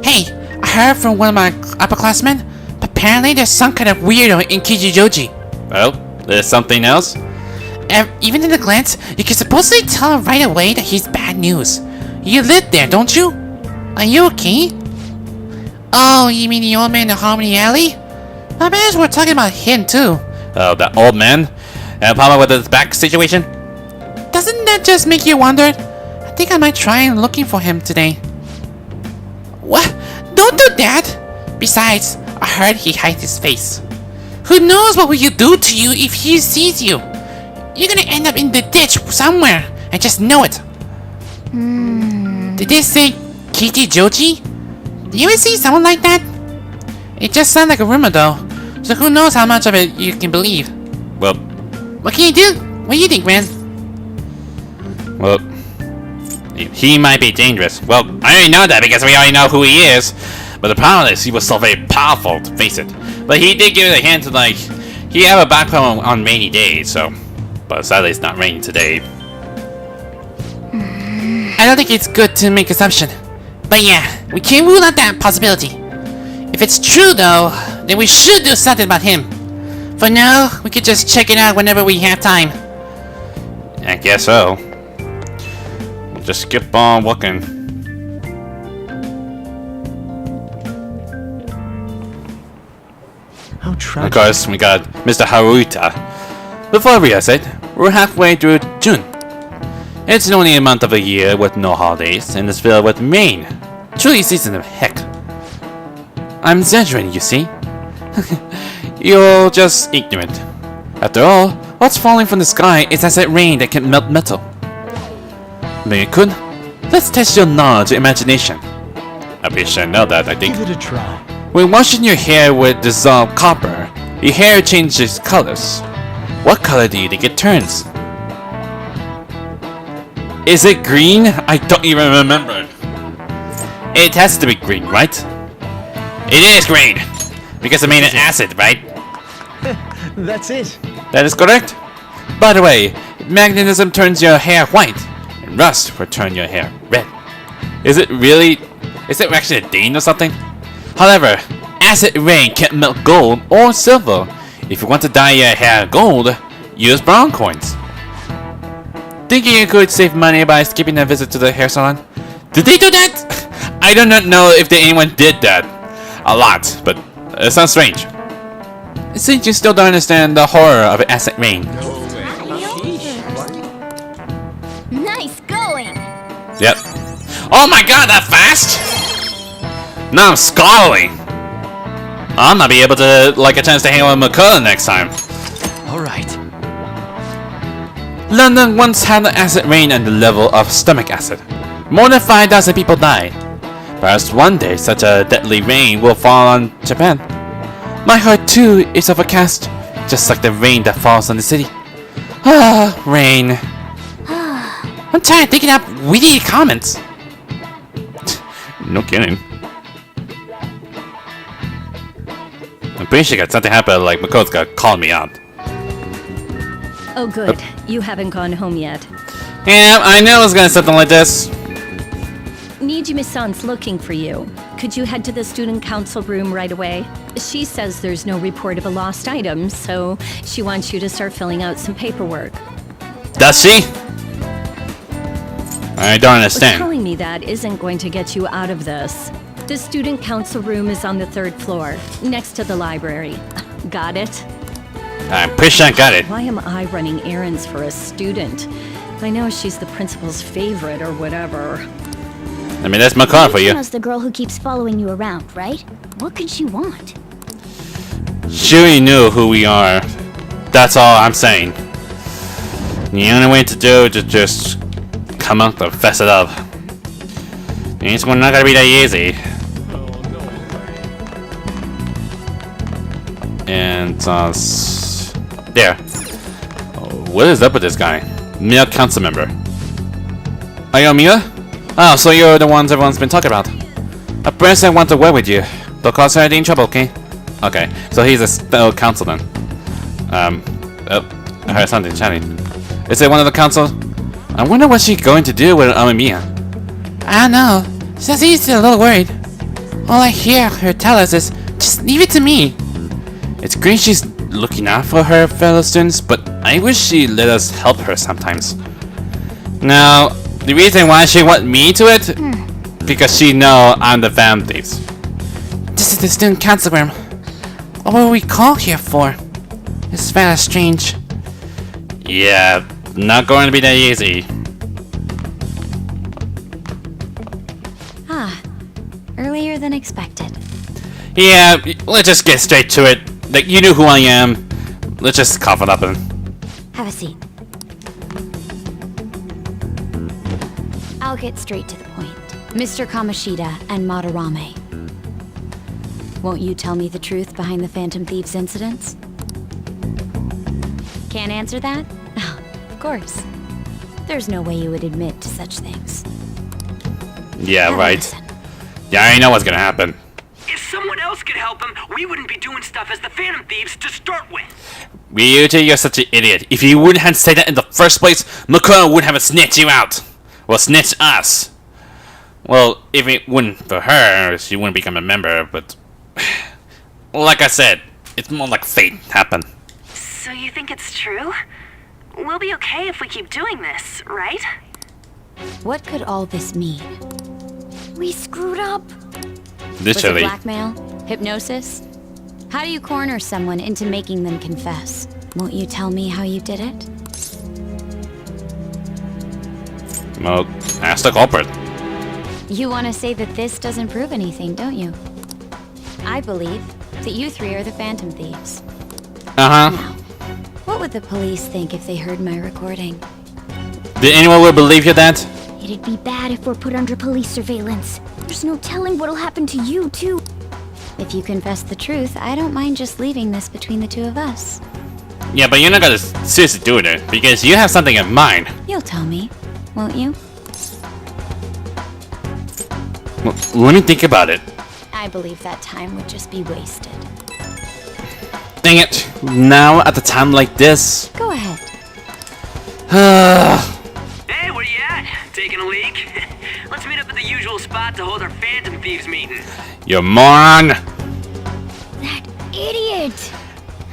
Hey, I heard from one of my upperclassmen. Apparently there's some kind of weirdo in Kijijoji. Well, there's something else? Even in a glance, you can supposedly tell right away that he's bad news. You live there, don't you? Are you okay? Oh, you mean the old man in Harmony Alley? I bet we're talking about him too. Oh, that old man? And problem with his back situation? Doesn't that just make you wonder? I think I might try and looking for him today. What? Don't do that! Besides, I heard he hides his face. Who knows what will you do to you if he sees you? You're gonna end up in the ditch somewhere. I just know it. Did they say Kijijoji? Do you ever see someone like that? It just sounds like a rumor though. So who knows how much of it you can believe. Well, what can you do? What do you think, man? Well, he might be dangerous. Well, I already know that because we already know who he is. But the problem is he was so very powerful, to face it. But he did give it a hint to, like, he have a background on rainy days, so. But sadly it's not raining today. I don't think it's good to make assumption. But yeah, we can't rule out that possibility. If it's true though, then we should do something about him. For now, we could just check it out whenever we have time. I guess so. We'll just keep on walking. How tragic. Of course, we got Mr. Haruta. Before we realize it, we're halfway through June. It's only a month of a year with no holidays, and it's filled with rain. Truly season of heck. I'm exaggerating, you see. You're just ignorant. After all, what's falling from the sky is acid rain that can melt metal. Mei-kun, let's test your knowledge and imagination. I wish I know that, I think. Give it a try. When washing your hair with dissolved copper, your hair changes colors. What color do you think it turns? Is it green? I don't even remember. It has to be green, right? It is green! Because it made an acid, right? That's it. That is correct. By the way, magnetism turns your hair white, and rust will turn your hair red. Is it really? Is it actually a Dane or something? However, acid rain can't melt gold or silver. If you want to dye your hair gold, use brown coins. Thinking you could save money by skipping a visit to the hair salon? Did they do that? I do not know if anyone did that. A lot, but it sounds strange. It seems you still don't understand the horror of acid rain. Nice going. Yep. Oh my god, that fast? Now I'm scholarly. I might be able to like a chance to hang out with Makoto next time. Alright. London once had an acid rain at the level of stomach acid. More than 5,000 people died. Perhaps one day such a deadly rain will fall on Japan. My heart too is overcast. Just like the rain that falls on the city. Ah, rain. I'm tired of thinking up witty comments. No kidding. I'm pretty sure something happened, like Makoto's gonna call me out. Oh good, you haven't gone home yet. Yeah, I knew it was gonna something like this. Nijime-san's looking for you. Could you head to the student council room right away? She says there's no report of a lost item, so she wants you to start filling out some paperwork. Does she? I don't understand. Telling me that isn't going to get you out of this. The student council room is on the 3rd floor, next to the library. Got it? I'm pretty sure I got it. Why am I running errands for a student? I know she's the principal's favorite or whatever. I mean, that's Makoto for you. Yuna's the girl who keeps following you around, right? What could she want? She already knew who we are. That's all I'm saying. The only way to do it is just come up and fess it up. It's not gonna be that easy. And there. What is up with this guy? Male council member. Are you Mia? Oh, so you're the ones everyone's been talking about. A person wants to work with you. Don't cause her any trouble, okay? Okay, so he's a council then. Oh, I heard something chatting. Is it one of the council? I wonder what she's going to do with Amamiya. I don't know. She seems a little worried. All I hear her tell us is, just leave it to me. It's great she's looking out for her fellow students, but I wish she let us help her sometimes. Now, the reason why she want me to it, because she know I'm the fan thieves. This is the student council room. What were we called here for? It's very strange. Yeah, not going to be that easy. Ah, earlier than expected. Yeah, let's just get straight to it. Like, you knew who I am. Let's just cough it up and... Have a seat. I'll get straight to the point. Mr. Kamoshida and Madarame. Won't you tell me the truth behind the Phantom Thieves incidents? Can't answer that? Of course. There's no way you would admit to such things. Yeah, right. Yeah, I know what's gonna happen. If someone else could help him, we wouldn't be doing stuff as the Phantom Thieves to start with. Ryuji, you're such an idiot. If you wouldn't have said that in the first place, Makoto wouldn't have snitched you out. Well, snitch us. Well, if it wouldn't for her, she wouldn't become a member, but... like I said, it's more like fate happened. So you think it's true? We'll be okay if we keep doing this, right? What could all this mean? We screwed up. Literally. Was it blackmail? Hypnosis? How do you corner someone into making them confess? Won't you tell me how you did it? Well, ask the culprit. You want to say that this doesn't prove anything, don't you? I believe that you three are the Phantom Thieves. Uh-huh. Now, what would the police think if they heard my recording? Did anyone will believe you that? It'd be bad if we're put under police surveillance. There's no telling what'll happen to you, too. If you confess the truth, I don't mind just leaving this between the two of us. Yeah, but you're not gonna seriously do it, because you have something in mind. You'll tell me, won't you? Well, let me think about it. I believe that time would just be wasted. Dang it. Now, at a time like this... Go ahead. Hey, where you at? Taking a leak? Let's meet up at the usual spot to hold our Phantom Thieves meeting. You moron! That idiot!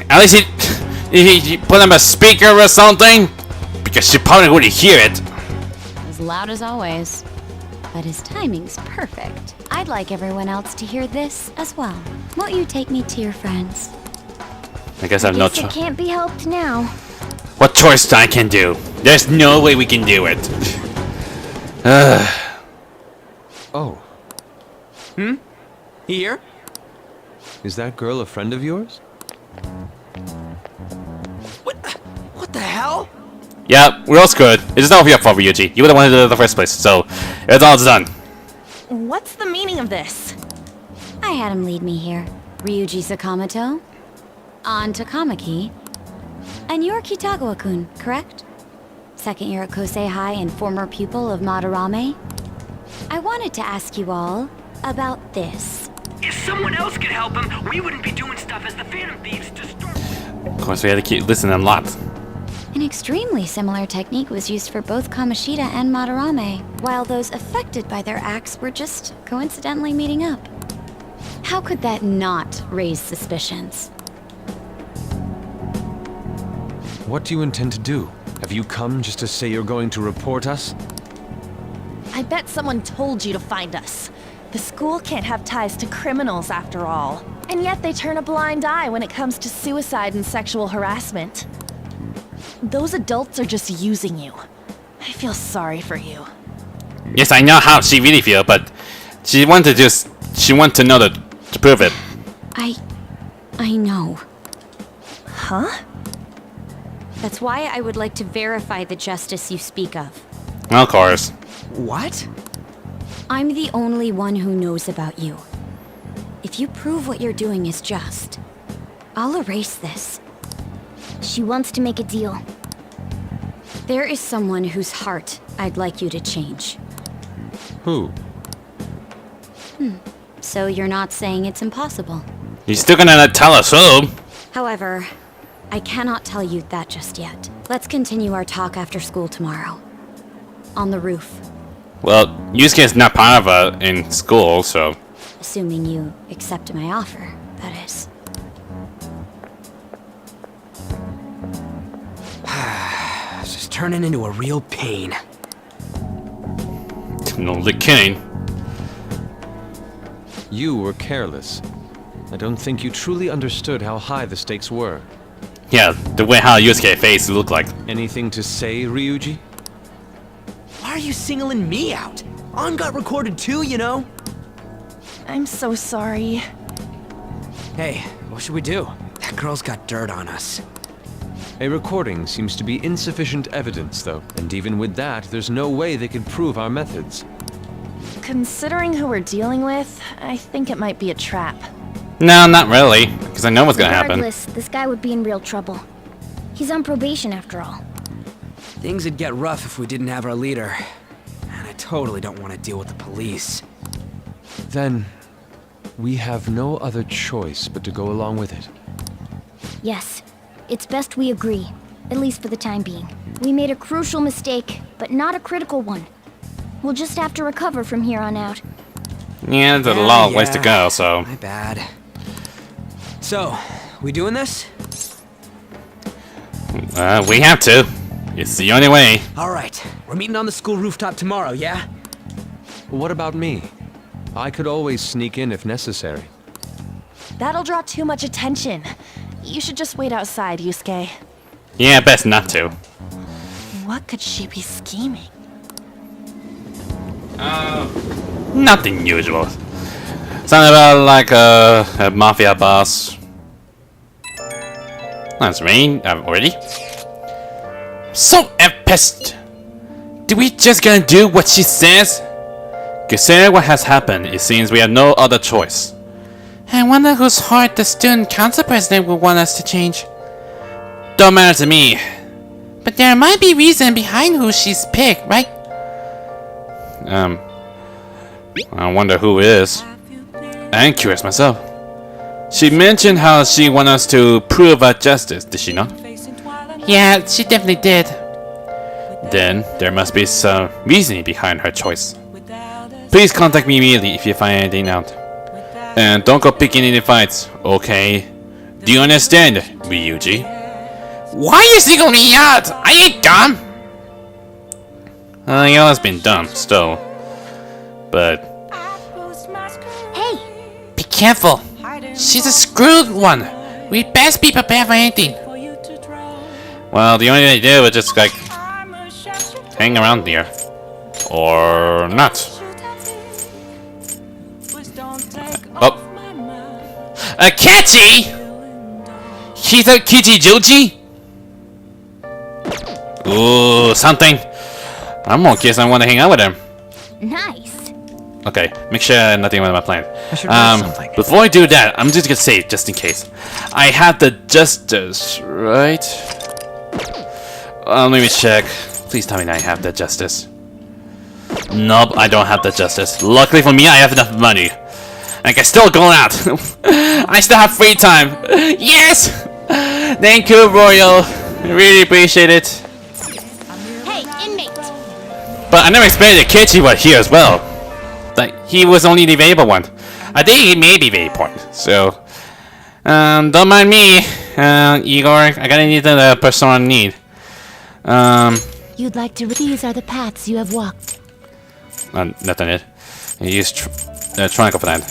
At least he put on a speaker or something? Because she probably wouldn't hear it. As loud as always. But his timing's perfect. I'd like everyone else to hear this as well. Won't you take me to your friends? I guess I have no Guess it choice. can't be helped now. What choice I can do? There's no way we can do it. Oh. Here? Is that girl a friend of yours? What the hell? Yeah, we're all screwed. It's not your fault, Ryuji. You were the one who did it in the first place, so it's all done. What's the meaning of this? I had him lead me here. Ryuji Sakamoto. On to Kamaki. And you're Kitagawa-kun, correct? Second year at Kosei High and former pupil of Madarame? I wanted to ask you all about this. If someone else could help him, we wouldn't be doing stuff as the Phantom Thieves destroy. Of course, we had to keep listening a lot. An extremely similar technique was used for both Kamoshida and Madarame, while those affected by their acts were just coincidentally meeting up. How could that not raise suspicions? What do you intend to do? Have you come just to say you're going to report us? I bet someone told you to find us. The school can't have ties to criminals after all. And yet they turn a blind eye when it comes to suicide and sexual harassment. Those adults are just using you. I feel sorry for you. Yes, I know how she really feels, but she wanted to know to prove it. I know. Huh? That's why I would like to verify the justice you speak of. Of course. What? I'm the only one who knows about you. If you prove what you're doing is just, I'll erase this. She wants to make a deal. There is someone whose heart I'd like you to change. Who? So you're not saying it's impossible? You're still gonna tell us who? However, I cannot tell you that just yet. Let's continue our talk after school tomorrow. On the roof. Well, Yusuke is not part of in school, so... Assuming you accept my offer, that is. This is turning into a real pain. No, the kidding. You were careless. I don't think you truly understood how high the stakes were. Yeah, the way how Yusuke's face looked like. Anything to say, Ryuji? Why are you singling me out? On got recorded too, you know? I'm so sorry. Hey, what should we do? That girl's got dirt on us. A recording seems to be insufficient evidence, though. And even with that, there's no way they could prove our methods. Considering who we're dealing with, I think it might be a trap. No, not really, because I know what's gonna happen. Regardless, this guy would be in real trouble. He's on probation after all. Things would get rough if we didn't have our leader. And I totally don't want to deal with the police. Then, we have no other choice but to go along with it. Yes, it's best we agree, at least for the time being. We made a crucial mistake, but not a critical one. We'll just have to recover from here on out. Yeah, there's a long ways to go, so... My bad. So, we doing this? We have to. It's the only way. Alright, we're meeting on the school rooftop tomorrow, yeah? What about me? I could always sneak in if necessary. That'll draw too much attention. You should just wait outside, Yusuke. Yeah, best not to. What could she be scheming? Nothing usual. Something about like a mafia boss. That's rain already. So pissed. Do we just gonna do what she says? Consider what has happened. It seems we have no other choice. I wonder whose heart the student council president would want us to change. Don't matter to me. But there might be reason behind who she's picked, right? I wonder who it is. I'm curious myself. She mentioned how she wants us to prove our justice, did she not? Yeah, she definitely did. Then, there must be some reasoning behind her choice. Please contact me immediately if you find anything out. And don't go picking any fights, okay? Do you understand, Ryuji? Why are you singling me out? I ain't dumb! You always been dumb, still. But... Hey! Be careful! She's a screwed one! We best be prepared for anything. Well, the only thing to do is just, like... hang around here. Or not. Oh. Akechi! He's a Kichijoji? Ooh, something. I'm gonna guess I want to hang out with him. Nice. Okay, make sure nothing with my plan. I should write something. Before I do that, I'm just gonna say, just in case. I have the justice, right? Let me check. Please tell me that I have that justice. Nope, I don't have that justice. Luckily for me, I have enough money. I can still go out. I still have free time. Yes! Thank you, Royal. I really appreciate it. Hey, inmate! But I never expected Akechi was here as well. Like, he was only the available one. I think he may be very important. So, don't mind me, Igor. I gotta need the person I need. You'd like to... These are the paths you have walked. Nothing it. Use triangle for that.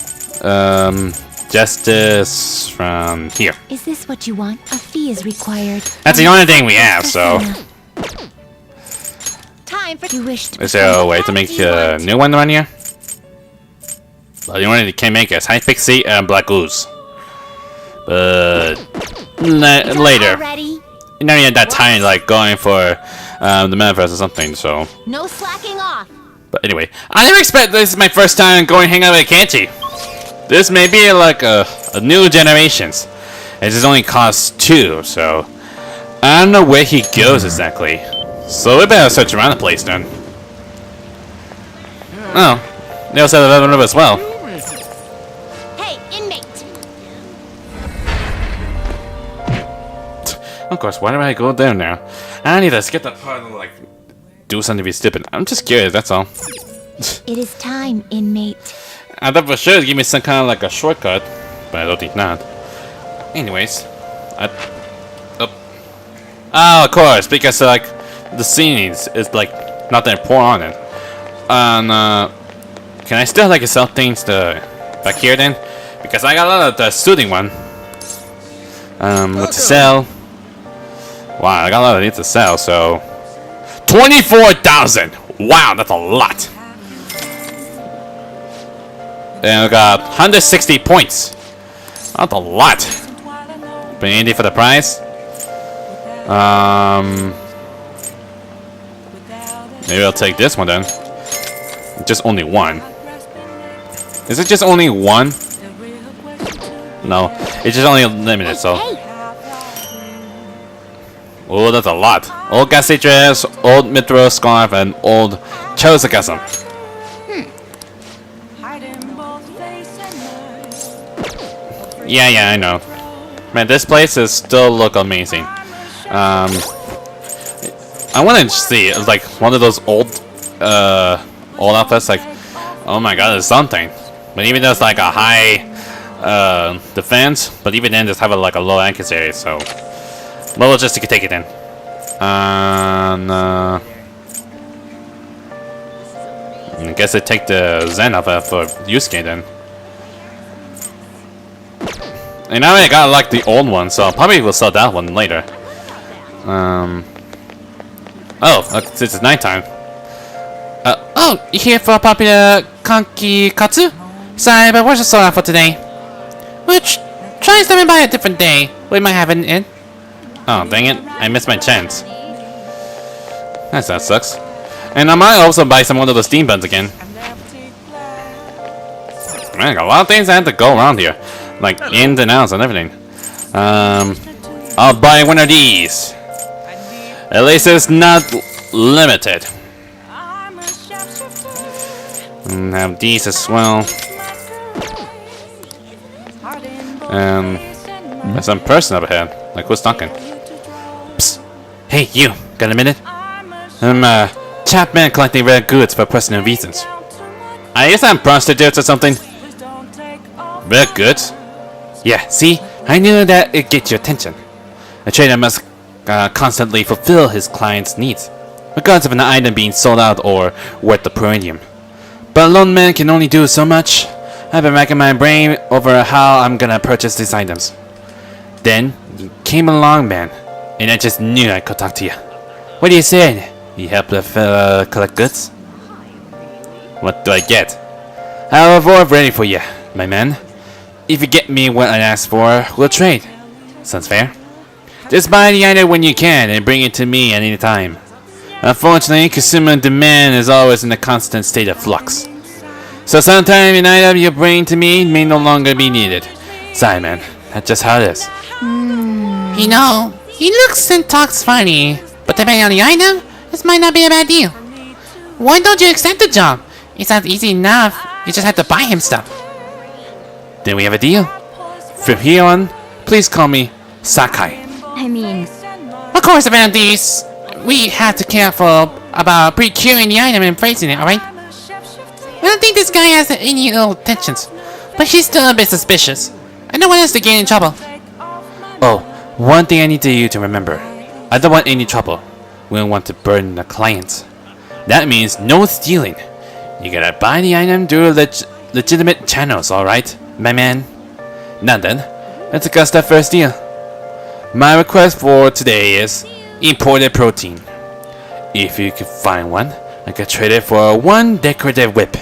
Justice from here. Is this what you want? A fee is required. That's the only thing we have, so. Time for you wish to. Is there a way to make a new one around here? Well, the only thing you can make is High Pixie and Black Ooze. But later. You know, you had that time like going for the manifest or something, so. No slacking off. But anyway, I never expect this is my first time going hang out with Akechi. This may be like a new generations. It just only costs 2, so I don't know where he goes exactly. So we better search around the place then. Oh, they also have another room as well. Hey, inmate. Of course, why do I go there now? I need to skip that part and like do something to be stupid. I'm just curious, that's all. It is time, inmate. I thought for sure it'd give me some kind of like a shortcut, but I don't think not. Anyways, oh, of course, because like the scenes is like not that important on it. And can I still like sell things to back here then? Because I got a lot of the soothing one. What to sell? Wow, I got a lot of these to sell. So 24,000. Wow, that's a lot. And I got 160 points. That's a lot. But anything for the price? Maybe I'll take this one then. Just only one. Is it just only one? No, it's just only limited, so. Oh, that's a lot. Old Gassy dress, old Mithra scarf, and old Chosakasm. Yeah, I know. Man, this place is still look amazing. I want to see like one of those old outfits. Like, oh my god, there's something. But even though it's like a high defense, but even then, just have like a low accuracy. So, well, we'll just take it in. I guess I take the Zen off for Yusuke then. And I already got like the old one, so I'll probably will sell that one later. Oh, since it's nighttime. Oh, you here for a popular Kanki Katsu? Sorry, but we're just sold out for today. Which, try stopping by a different day. We might have it in. Oh, dang it. I missed my chance. That sucks. And I might also buy some one of the steam buns again. Man, I got a lot of things I have to go around here. Like ins and outs and everything. I'll buy one of these. At least it's not limited. And have these as well. There's some person up ahead. Like, who's talking? Psst. Hey, you. Got a minute? I'm a chapman collecting rare goods for personal reasons. I guess I'm prostitutes or something. Rare goods? Yeah, see? I knew that it'd get your attention. A trader must constantly fulfill his client's needs, regardless of an item being sold out or worth the premium. But a lone man can only do so much. I've been racking my brain over how I'm gonna purchase these items. Then, you came along, man, and I just knew I could talk to you. What do you say? You help the fella collect goods? What do I get? I have a reward ready for you, my man. If you get me what I asked for, we'll trade. Sounds fair? Just buy the item when you can and bring it to me at any time. Unfortunately, consumer demand is always in a constant state of flux. So sometimes an item you bring to me may no longer be needed. Sorry, man. That's just how it is. You know, he looks and talks funny, but But depending on the item, this might not be a bad deal. Why don't you accept the job? It sounds easy enough. You just have to buy him stuff. Then we have a deal. From here on, please call me Sakai. I mean... Of course, about these, we have to care for about procuring the item and pricing it, alright? I don't think this guy has any ill intentions, but he's still a bit suspicious. I don't want us to get in trouble. Oh, one thing I need you to remember. I don't want any trouble. We don't want to burden the clients. That means no stealing. You gotta buy the item through legitimate channels, alright, my man? Now then, let's discuss that first deal. My request for today is imported protein. If you can find one, I could trade it for one decorative whip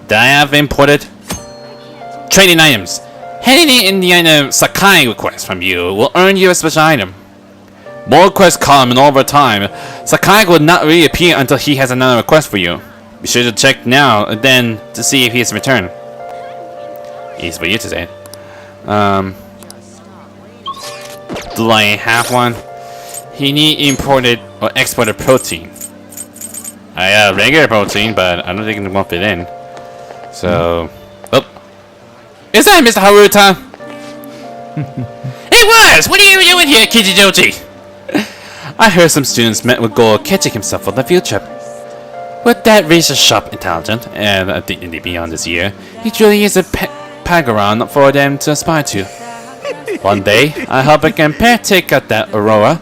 that I have imported. Trading items. Handing in the item Sakai request from you will earn you a special item. More requests come in over time. Sakai will not reappear until he has another request for you. Be sure to check now and then to see if he has returned. Easy for you to say. Do I have one? He need imported or exported protein. I have regular protein, but I don't think it won't fit in. So, oh, is that Mr. Haruta? It was! What are you doing here, Kichijoji? I heard some students met with goal Akechi himself for the field trip. With that razor sharp intelligent and dignity beyond this year, he truly is a pagaron for them to aspire to. One day, I hope I can partake of that aurora,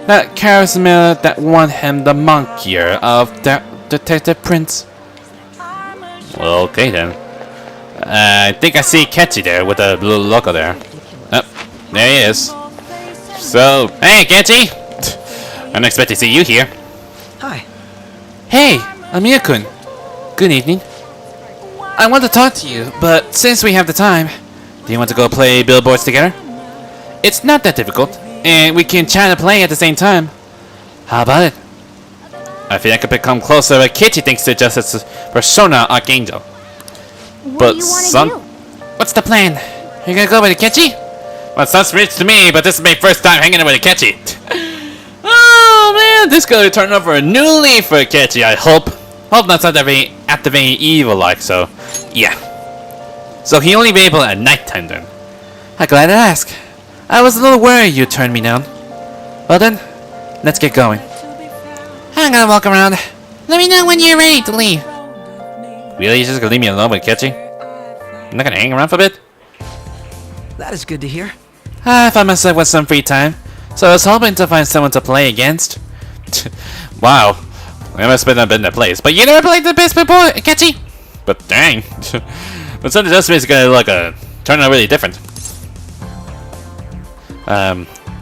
that charisma that won him the monkier of the Detective Prince. Well, okay then. I think I see Akechi there with the blue logo there. Oh, there he is. So, hey Akechi! I didn't expect to see you here. Hi. Hey, Amir-kun. Good evening. I want to talk to you, but since we have the time, do you want to go play billboards together? It's not that difficult, and we can chat and play at the same time. How about it? I feel I could become closer to Akechi thanks to just its persona Archangel. What do you want to do? What's the plan? You gonna go with Akechi? Well, it sounds rich to me, but this is my first time hanging out with Akechi. Oh man, this gonna turn over a new leaf for Akechi, I hope. Hope not something very activating evil like, so yeah. So he only be able at nighttime then. I'm glad to ask. I was a little worried you turned me down. Well then, let's get going. I'm gonna walk around. Let me know when you're ready to leave. Really? You're just gonna leave me alone with Akechi? I'm not gonna hang around for a bit? That is good to hear. I found myself with some free time, so I was hoping to find someone to play against. Wow. I must have been in that place. But you never played the best before, Akechi? But dang. But something else is gonna look turn out really different.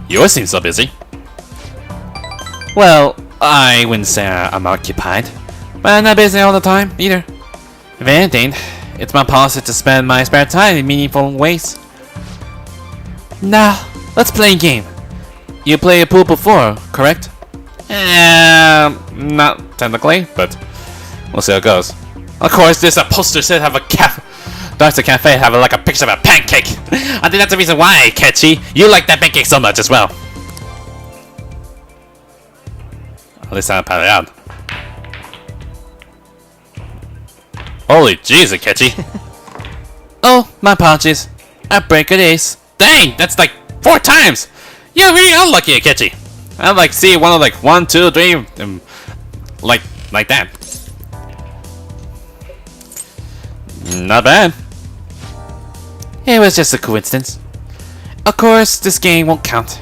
Yours seems so busy. Well, I wouldn't say I'm occupied, but I'm not busy all the time either. If anything, it's my policy to spend my spare time in meaningful ways. Now, let's play a game. You played a pool before, correct? Not technically, but we'll see how it goes. Of course, there's a poster said have a Dr. Cafe have like a picture of a pancake. I think that's the reason why, Akechi, you like that pancake so much as well. At least I'm pat it out. Holy jeez, Akechi. Oh, my apologies. I break an ace. Dang, that's like 4 times. You're really unlucky, Akechi. I like see one of like 1, 2, 3, like that. Not bad. It was just a coincidence. Of course, this game won't count.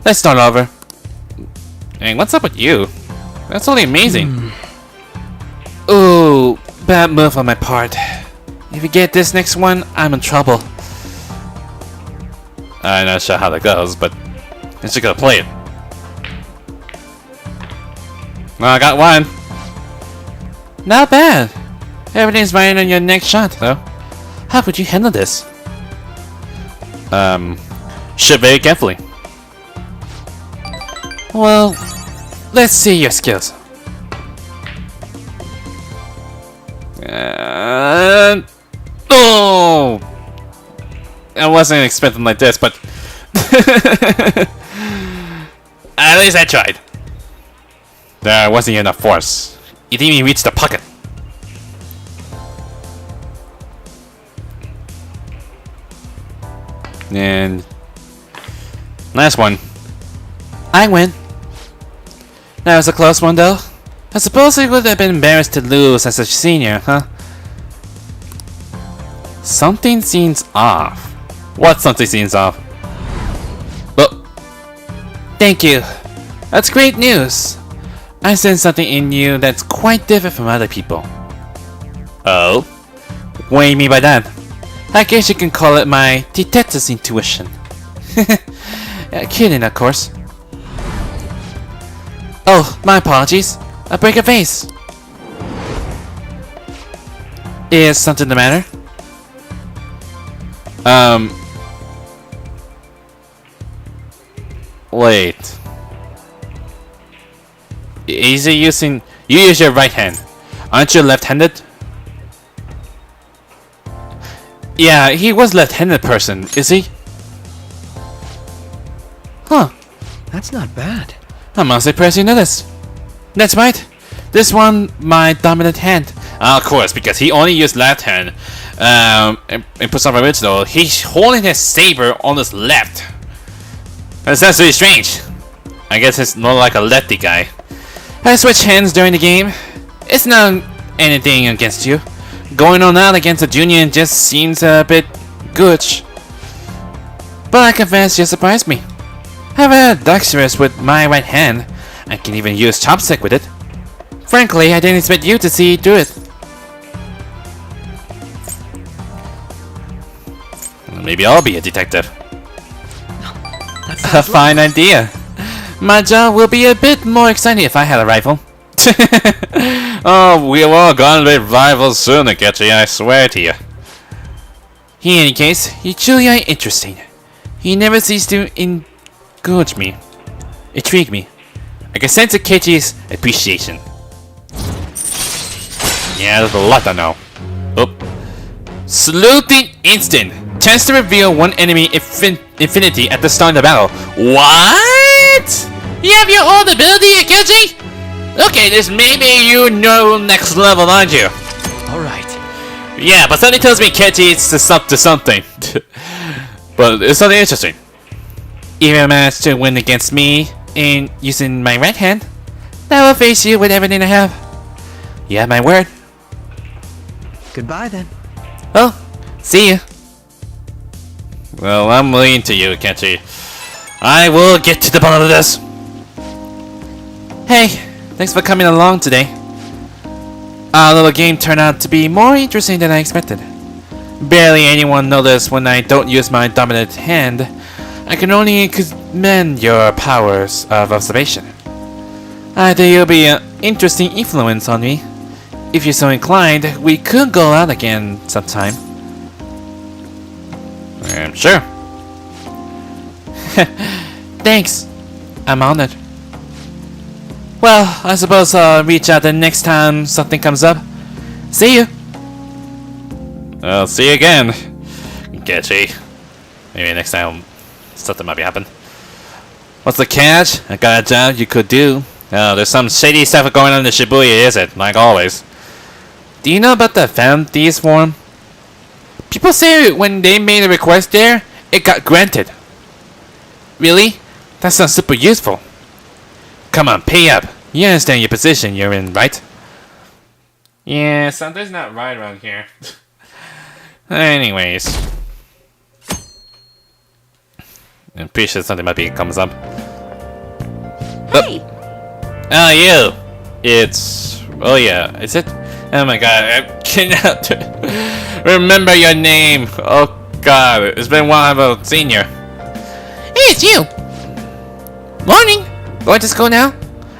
Let's start over. Dang, what's up with you? That's totally amazing. Ooh, bad move on my part. If you get this next one, I'm in trouble. I'm not sure how that goes, but I'm just gonna play it. Well, I got one. Not bad. Everything's right on your next shot, though. How would you handle this? Shoot very carefully. Well, let's see your skills. Oh! I wasn't expecting like this, but at least I tried. There wasn't enough force. It didn't even reach the pocket. And last one. I win. That was a close one though. I suppose it would have been embarrassed to lose as a senior, huh? Something seems off. What something seems off? Well, thank you. That's great news. I sense something in you that's quite different from other people. Oh? What do you mean by that? I guess you can call it my detective's intuition. Kidding, of course. Oh, my apologies. I break a vase. Is something the matter? Wait. Is he using... You use your right hand. Aren't you left-handed? Yeah, he was left-handed person, is he? Huh. That's not bad. I'm honestly surprised you noticed. That's right. This one, my dominant hand. Of course, because he only used left hand. In Persona Original, he's holding his saber on his left. That's really strange. I guess it's not like a lefty guy. I switch hands during the game. It's not anything against you. Going on out against a junior just seems a bit gooch. But I confess you surprised me. I'm very dexterous with my right hand. I can even use chopstick with it. Frankly, I didn't expect you to see do it. Maybe I'll be a detective. That's a fine idea. My job will be a bit more exciting if I had a rifle. Oh, we are all gonna be rivals soon, Akechi, I swear to you. In any case, you truly are interesting. You never cease to intrigue me. I can sense Akechi's appreciation. Yeah, there's a lot to know. Oh. Sleuthing instant. Chance to reveal one enemy infinity at the start of the battle. What? You have your own ability, Akechi? Okay, this may be you know next level, aren't you? Alright. Yeah, but something tells me Akechi is up to something. But it's something interesting. Even if you manage to win against me in using my right hand, I will face you with everything I have. You have my word. Goodbye then. Well, see you. Well, I'm leaning to you, Akechi. I will get to the bottom of this. Hey, thanks for coming along today. Our little game turned out to be more interesting than I expected. Barely anyone noticed when I don't use my dominant hand. I can only commend your powers of observation. I think you'll be an interesting influence on me. If you're so inclined, we could go out again sometime. Sure. Thanks. I'm honored. Well, I suppose I'll reach out the next time something comes up. See you. I'll see you again. Akechi. Maybe next time something might be happening. What's the catch? I got a job you could do. Oh, there's some shady stuff going on in Shibuya, is it? Like always. Do you know about the Phantom Thieves forum? People say when they made a request there, it got granted. Really? That sounds super useful. Come on, pay up. You understand your position you're in, right? Yeah, something's not right around here. Anyways. I'm pretty sure something might be comes up. Hey! Oh, you! It's... Oh yeah, is it? Oh my god, I cannot remember your name. Oh god, it's been a while I've seen you. Hey, it's you! Morning! Going to school now?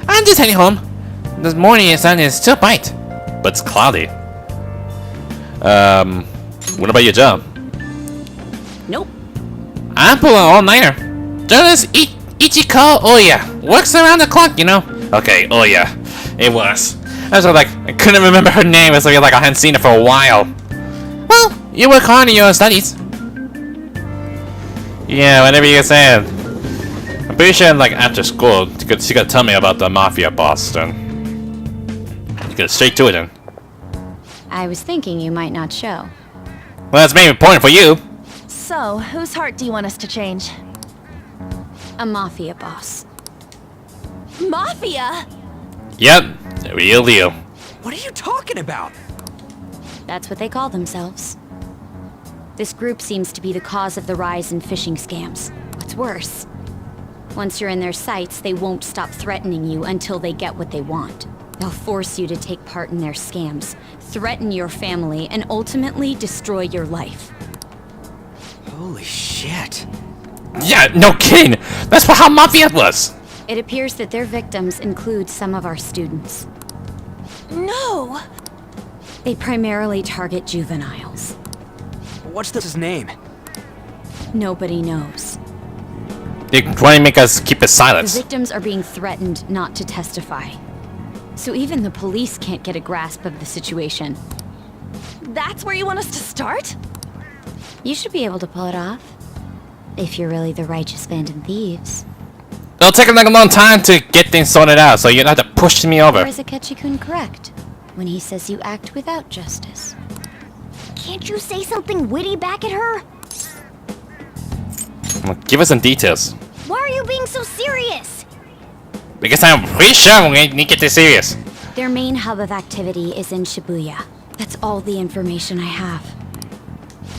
I'm just heading home. This morning the sun is still bright, but it's cloudy. What about your job? Nope. I'm pulling an all-nighter. Journalist Ichiko Oya works around the clock, you know. Okay, Oya. It was. I was like, I couldn't remember her name. It's like I hadn't seen her for a while. Well, you work hard in your studies. Yeah, whatever you said. I'm pretty sure, like, after school, she could tell me about the mafia boss, then. You get straight to it, then. I was thinking you might not show. Well, that's maybe important for you. So, whose heart do you want us to change? A mafia boss. Mafia? Yep, the real deal. What are you talking about? That's what they call themselves. This group seems to be the cause of the rise in phishing scams. What's worse, once you're in their sights, they won't stop threatening you until they get what they want. They'll force you to take part in their scams, threaten your family, and ultimately destroy your life. Holy shit. Yeah, no kidding! That's how mafia was! It appears that their victims include some of our students. No! They primarily target juveniles. What's his name? Nobody knows. They try to make us keep it silent. The victims are being threatened not to testify. So even the police can't get a grasp of the situation. That's where you want us to start? You should be able to pull it off. If you're really the righteous Phantom Thieves. It'll take like a long time to get things sorted out, so you don't have to push me over. Or is Akechi-kun correct when he says you act without justice? Can't you say something witty back at her? Well, give us some details. Why are you being so serious? Because I'm pretty sure we need to get this serious. Their main hub of activity is in Shibuya. That's all the information I have.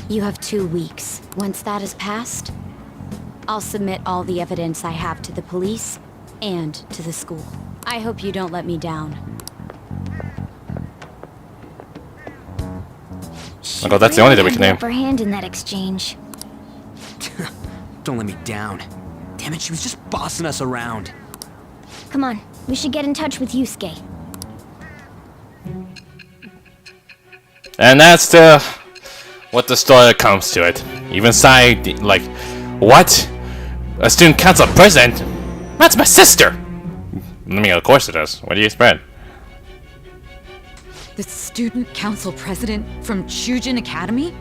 You have 2 weeks. Once that is passed, I'll submit all the evidence I have to the police and to the school. I hope you don't let me down. Oh, that's the only that we can name. Upper hand in that exchange. Don't let me down. Damn it, she was just bossing us around. Come on, we should get in touch with Yusuke. And that's what the story comes to it. Even side, like, what? A student council president? That's my sister! I mean, of course it is. What do you expect? The student council president from Chujin Academy?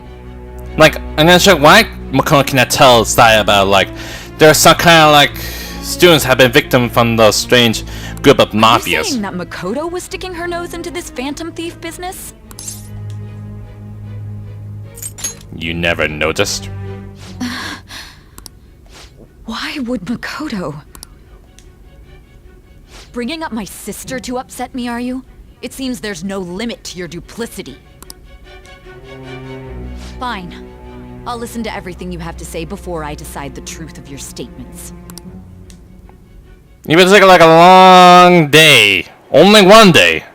Like, I'm not sure why Makoto cannot tell Sai about, like, there's some kind of, like, students have been victim from the strange group of Are you mafias. saying that Makoto was sticking her nose into this phantom thief business? You never noticed? Why would Makoto? Bringing up my sister to upset me, are you? It seems there's no limit to your duplicity. Fine. I'll listen to everything you have to say before I decide the truth of your statements. It was like a long day. Only one day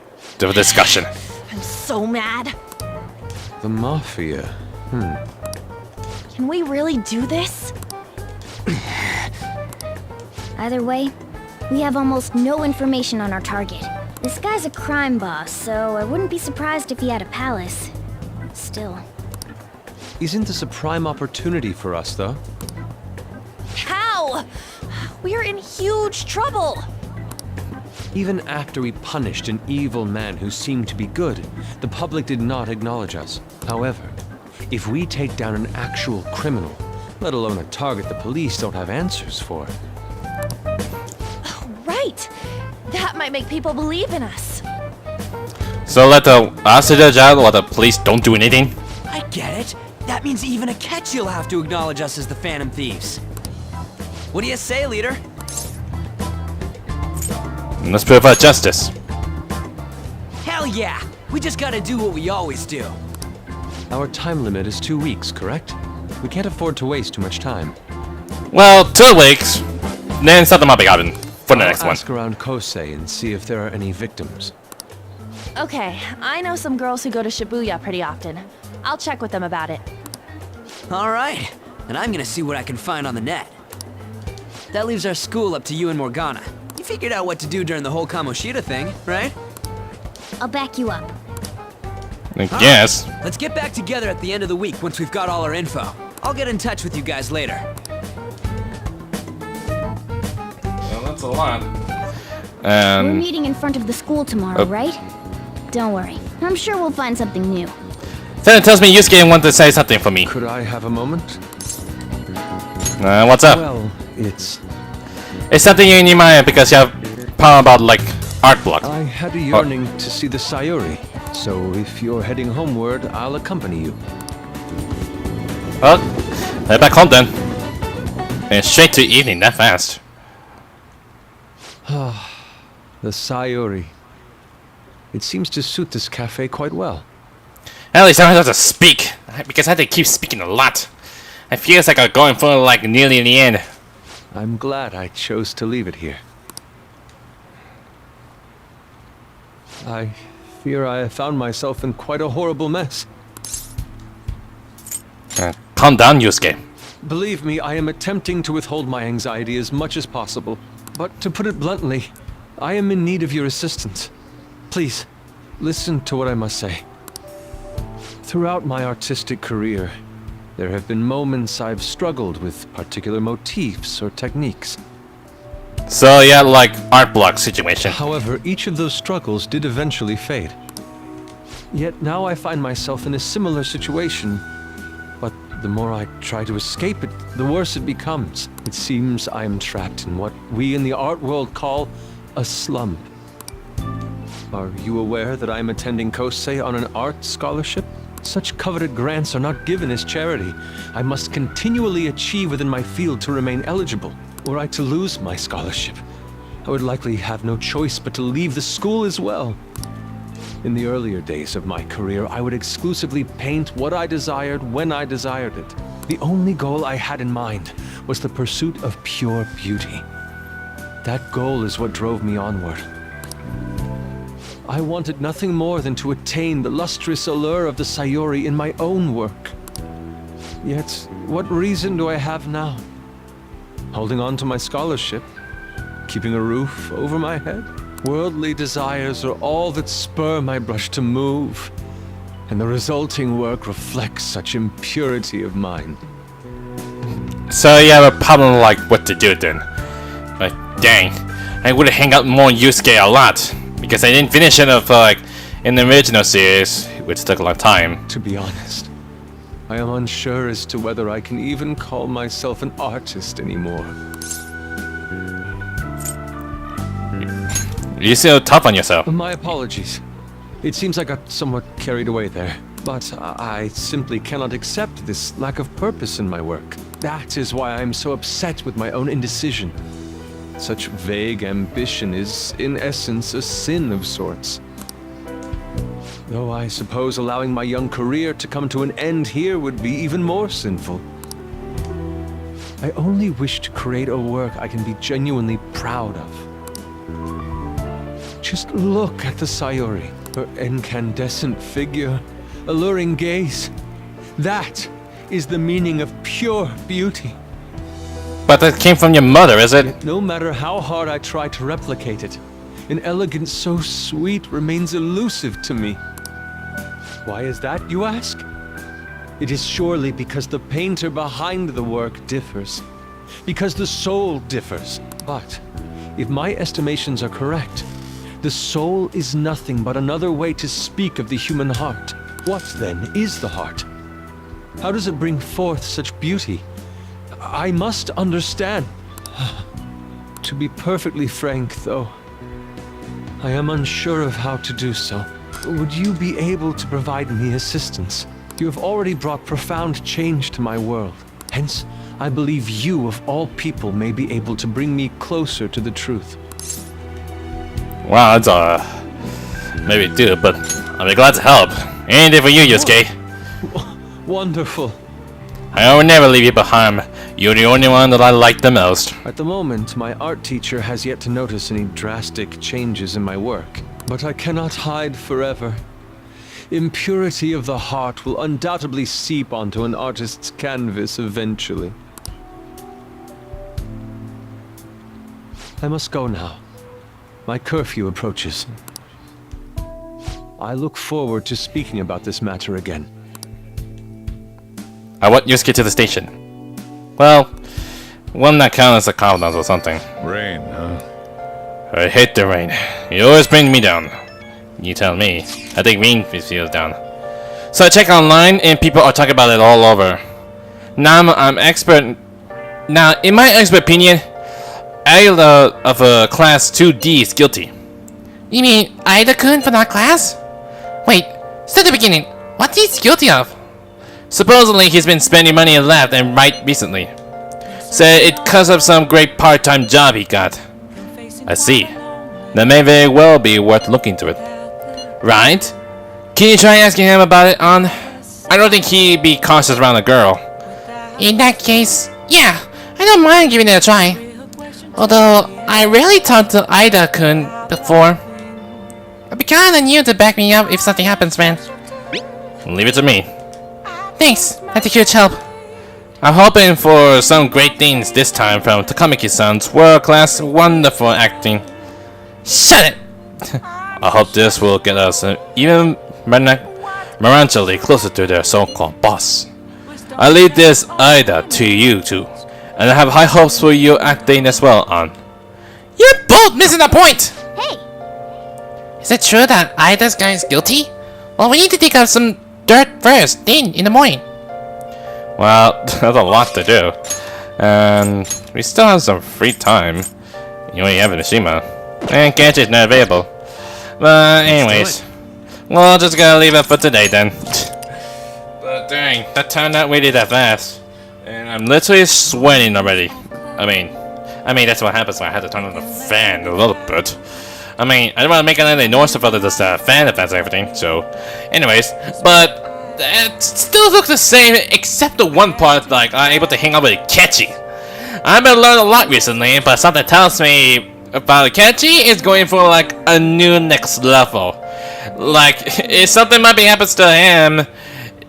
of discussion. I'm so mad. The Mafia. Can we really do this? Either way, we have almost no information on our target. This guy's a crime boss, so I wouldn't be surprised if he had a palace. Still. Isn't this a prime opportunity for us, though? How? We're in huge trouble. Even after we punished an evil man who seemed to be good, the public did not acknowledge us. However, if we take down an actual criminal, let alone a target the police don't have answers for. Right. That might make people believe in us. So let the hostage out while the police don't do anything? I get it. That means even Akechi will have to acknowledge us as the Phantom Thieves. What do you say, leader? Let's provide justice. Hell yeah! We just gotta do what we always do. Our time limit is 2 weeks, correct? We can't afford to waste too much time. Well, 2 weeks. Then something might be happening for the next I'll one. ask around Kosei and see if there are any victims. Okay, I know some girls who go to Shibuya pretty often. I'll check with them about it. Alright, and I'm gonna see what I can find on the net. That leaves our school up to you and Morgana. You figured out what to do during the whole Kamoshida thing, right? I'll back you up. I guess. Let's get back together at the end of the week once we've got all our info. I'll get in touch with you guys later. Well, that's a lot. We're meeting in front of the school tomorrow, right? Don't worry. I'm sure we'll find something new. Then it tells me Yusuke wanted to say something for me. Could I have a moment? What's up? Well, it's It's something you need my because you have power about like art block. I had a yearning to see the Sayuri, so if you're heading homeward, I'll accompany you. Well, head back home then. And straight to evening that fast. The Sayuri. It seems to suit this cafe quite well. At least I don't have to speak, because I have to keep speaking a lot. I feel like I'm going for like nearly the end. I'm glad I chose to leave it here. I fear I have found myself in quite a horrible mess. Calm down, Yusuke. Believe me, I am attempting to withhold my anxiety as much as possible. But to put it bluntly, I am in need of your assistance. Please, listen to what I must say. Throughout my artistic career, there have been moments I've struggled with particular motifs or techniques. So yeah, like art block situation. However, each of those struggles did eventually fade. Yet now I find myself in a similar situation, but the more I try to escape it, the worse it becomes. It seems I am trapped in what we in the art world call a slump. Are you aware that I am attending Kosei on an art scholarship? Such coveted grants are not given as charity. I must continually achieve within my field to remain eligible. Were I to lose my scholarship, I would likely have no choice but to leave the school as well. In the earlier days of my career, I would exclusively paint what I desired when I desired it. The only goal I had in mind was the pursuit of pure beauty. That goal is what drove me onward. I wanted nothing more than to attain the lustrous allure of the Sayuri in my own work. Yet, what reason do I have now? Holding on to my scholarship? Keeping a roof over my head? Worldly desires are all that spur my brush to move, and the resulting work reflects such impurity of mind. So you have a problem like what to do then. Like, dang, I would have hang out more Yusuke a lot. Because I didn't finish it up like in the original series, which took a long time. To be honest, I am unsure as to whether I can even call myself an artist anymore. You're so tough on yourself. My apologies. It seems I got somewhat carried away there. But I simply cannot accept this lack of purpose in my work. That is why I am so upset with my own indecision. Such vague ambition is, in essence, a sin of sorts. Though I suppose allowing my young career to come to an end here would be even more sinful. I only wish to create a work I can be genuinely proud of. Just look at the Sayuri, her incandescent figure, alluring gaze. That is the meaning of pure beauty. But that came from your mother, is it? Yet no matter how hard I try to replicate it, an elegance so sweet remains elusive to me. Why is that, you ask? It is surely because the painter behind the work differs. Because the soul differs. But, if my estimations are correct, the soul is nothing but another way to speak of the human heart. What, then, is the heart? How does it bring forth such beauty? I must understand. To be perfectly frank, though, I am unsure of how to do so. Would you be able to provide me assistance? You have already brought profound change to my world. Hence, I believe you, of all people, may be able to bring me closer to the truth. Wow, that's maybe do, but I'll be glad to help. Anything for you, Yusuke. Wonderful. I will never leave you behind. You're the only one that I like the most. At the moment, my art teacher has yet to notice any drastic changes in my work. But I cannot hide forever. Impurity of the heart will undoubtedly seep onto an artist's canvas eventually. I must go now. My curfew approaches. I look forward to speaking about this matter again. I want Yusuke to the station. Well, wouldn't that count as a confidence or something? Rain, huh? I hate the rain. You always bring me down. You tell me. I think rain feels down. So I check online and people are talking about it all over. Now I'm expert. Now, in my expert opinion, Ayla of Class 2D is guilty. You mean Ida-kun from our class? Wait, start the beginning. What he's guilty of? Supposedly, he's been spending money left and right recently. Said it because of some great part-time job he got. I see. That may very well be worth looking to it. Right? Can you try asking him about it, On? I don't think he'd be cautious around a girl. In that case, yeah, I don't mind giving it a try. Although, I rarely talked to Ida-kun before. I'd be kinda new to back me up if something happens, man. Leave it to me. Thanks, that's a huge help. I'm hoping for some great things this time from Takamaki-san's world-class wonderful acting. Shut it! I hope this will get us even miraculously closer to their so-called boss. I leave this Ida to you two, and I have high hopes for your acting as well, On. You're both missing the point! Hey! Is it true that Ida's guy is guilty? Well, we need to dig up some dirt first thing in the morning. Well, there's a lot to do. And we still have some free time. You only have Nishima. And Akechi's not available. But anyways, we'll just gotta leave it for today then. But dang, that turned out really that fast. And I'm literally sweating already. I mean that's what happens when I had to turn on the fan a little bit. I mean, I don't want to make any noise about this fan effects and everything, so... Anyways, but... It still looks the same, except the one part, like, I'm able to hang out with Akechi. I've been learning a lot recently, but something tells me about Akechi is going for, like, a new next level. Like, if something might be happens to him,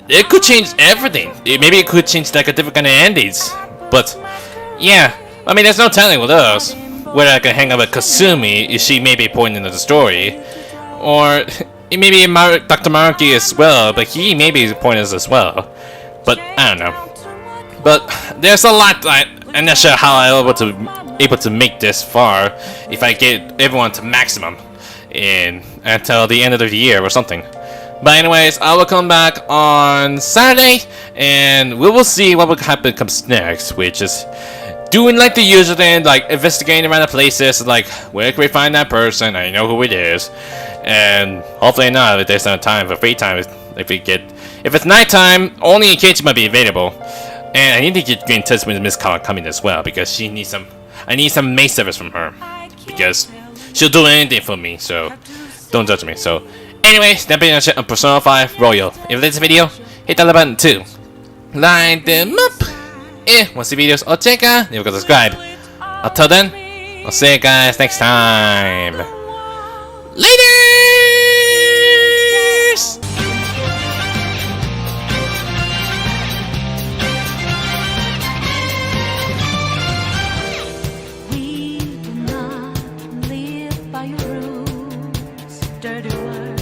it could change everything. Maybe it could change, like, a different kind of endings. But, yeah, I mean, there's no telling with those. Whether I can hang out with Kasumi, is she may be important in the story, or maybe Dr. Maruki as well, but he may be pointless as well. But I don't know. But there's a lot. I'm not sure how I'm able to make this far if I get everyone to maximum until the end of the year or something. But anyways, I will come back on Saturday, and we will see what will happen comes next, which is doing like the usual thing, like investigating around the places, like where can we find that person? I know who it is, and hopefully not if there's no time for free time. If it's nighttime, only Akechi might be available, and I need to get in touch with Miss Kawakami as well because she needs some. I need some maid service from her because she'll do anything for me. So don't judge me. So anyways, that's been on Persona 5 Royal. If you like this video, hit that like button too. Line them up. Want to see videos or check out, leave a subscribe. Until then, I'll see you guys next time. Later! We do not live by your rules, dirty words.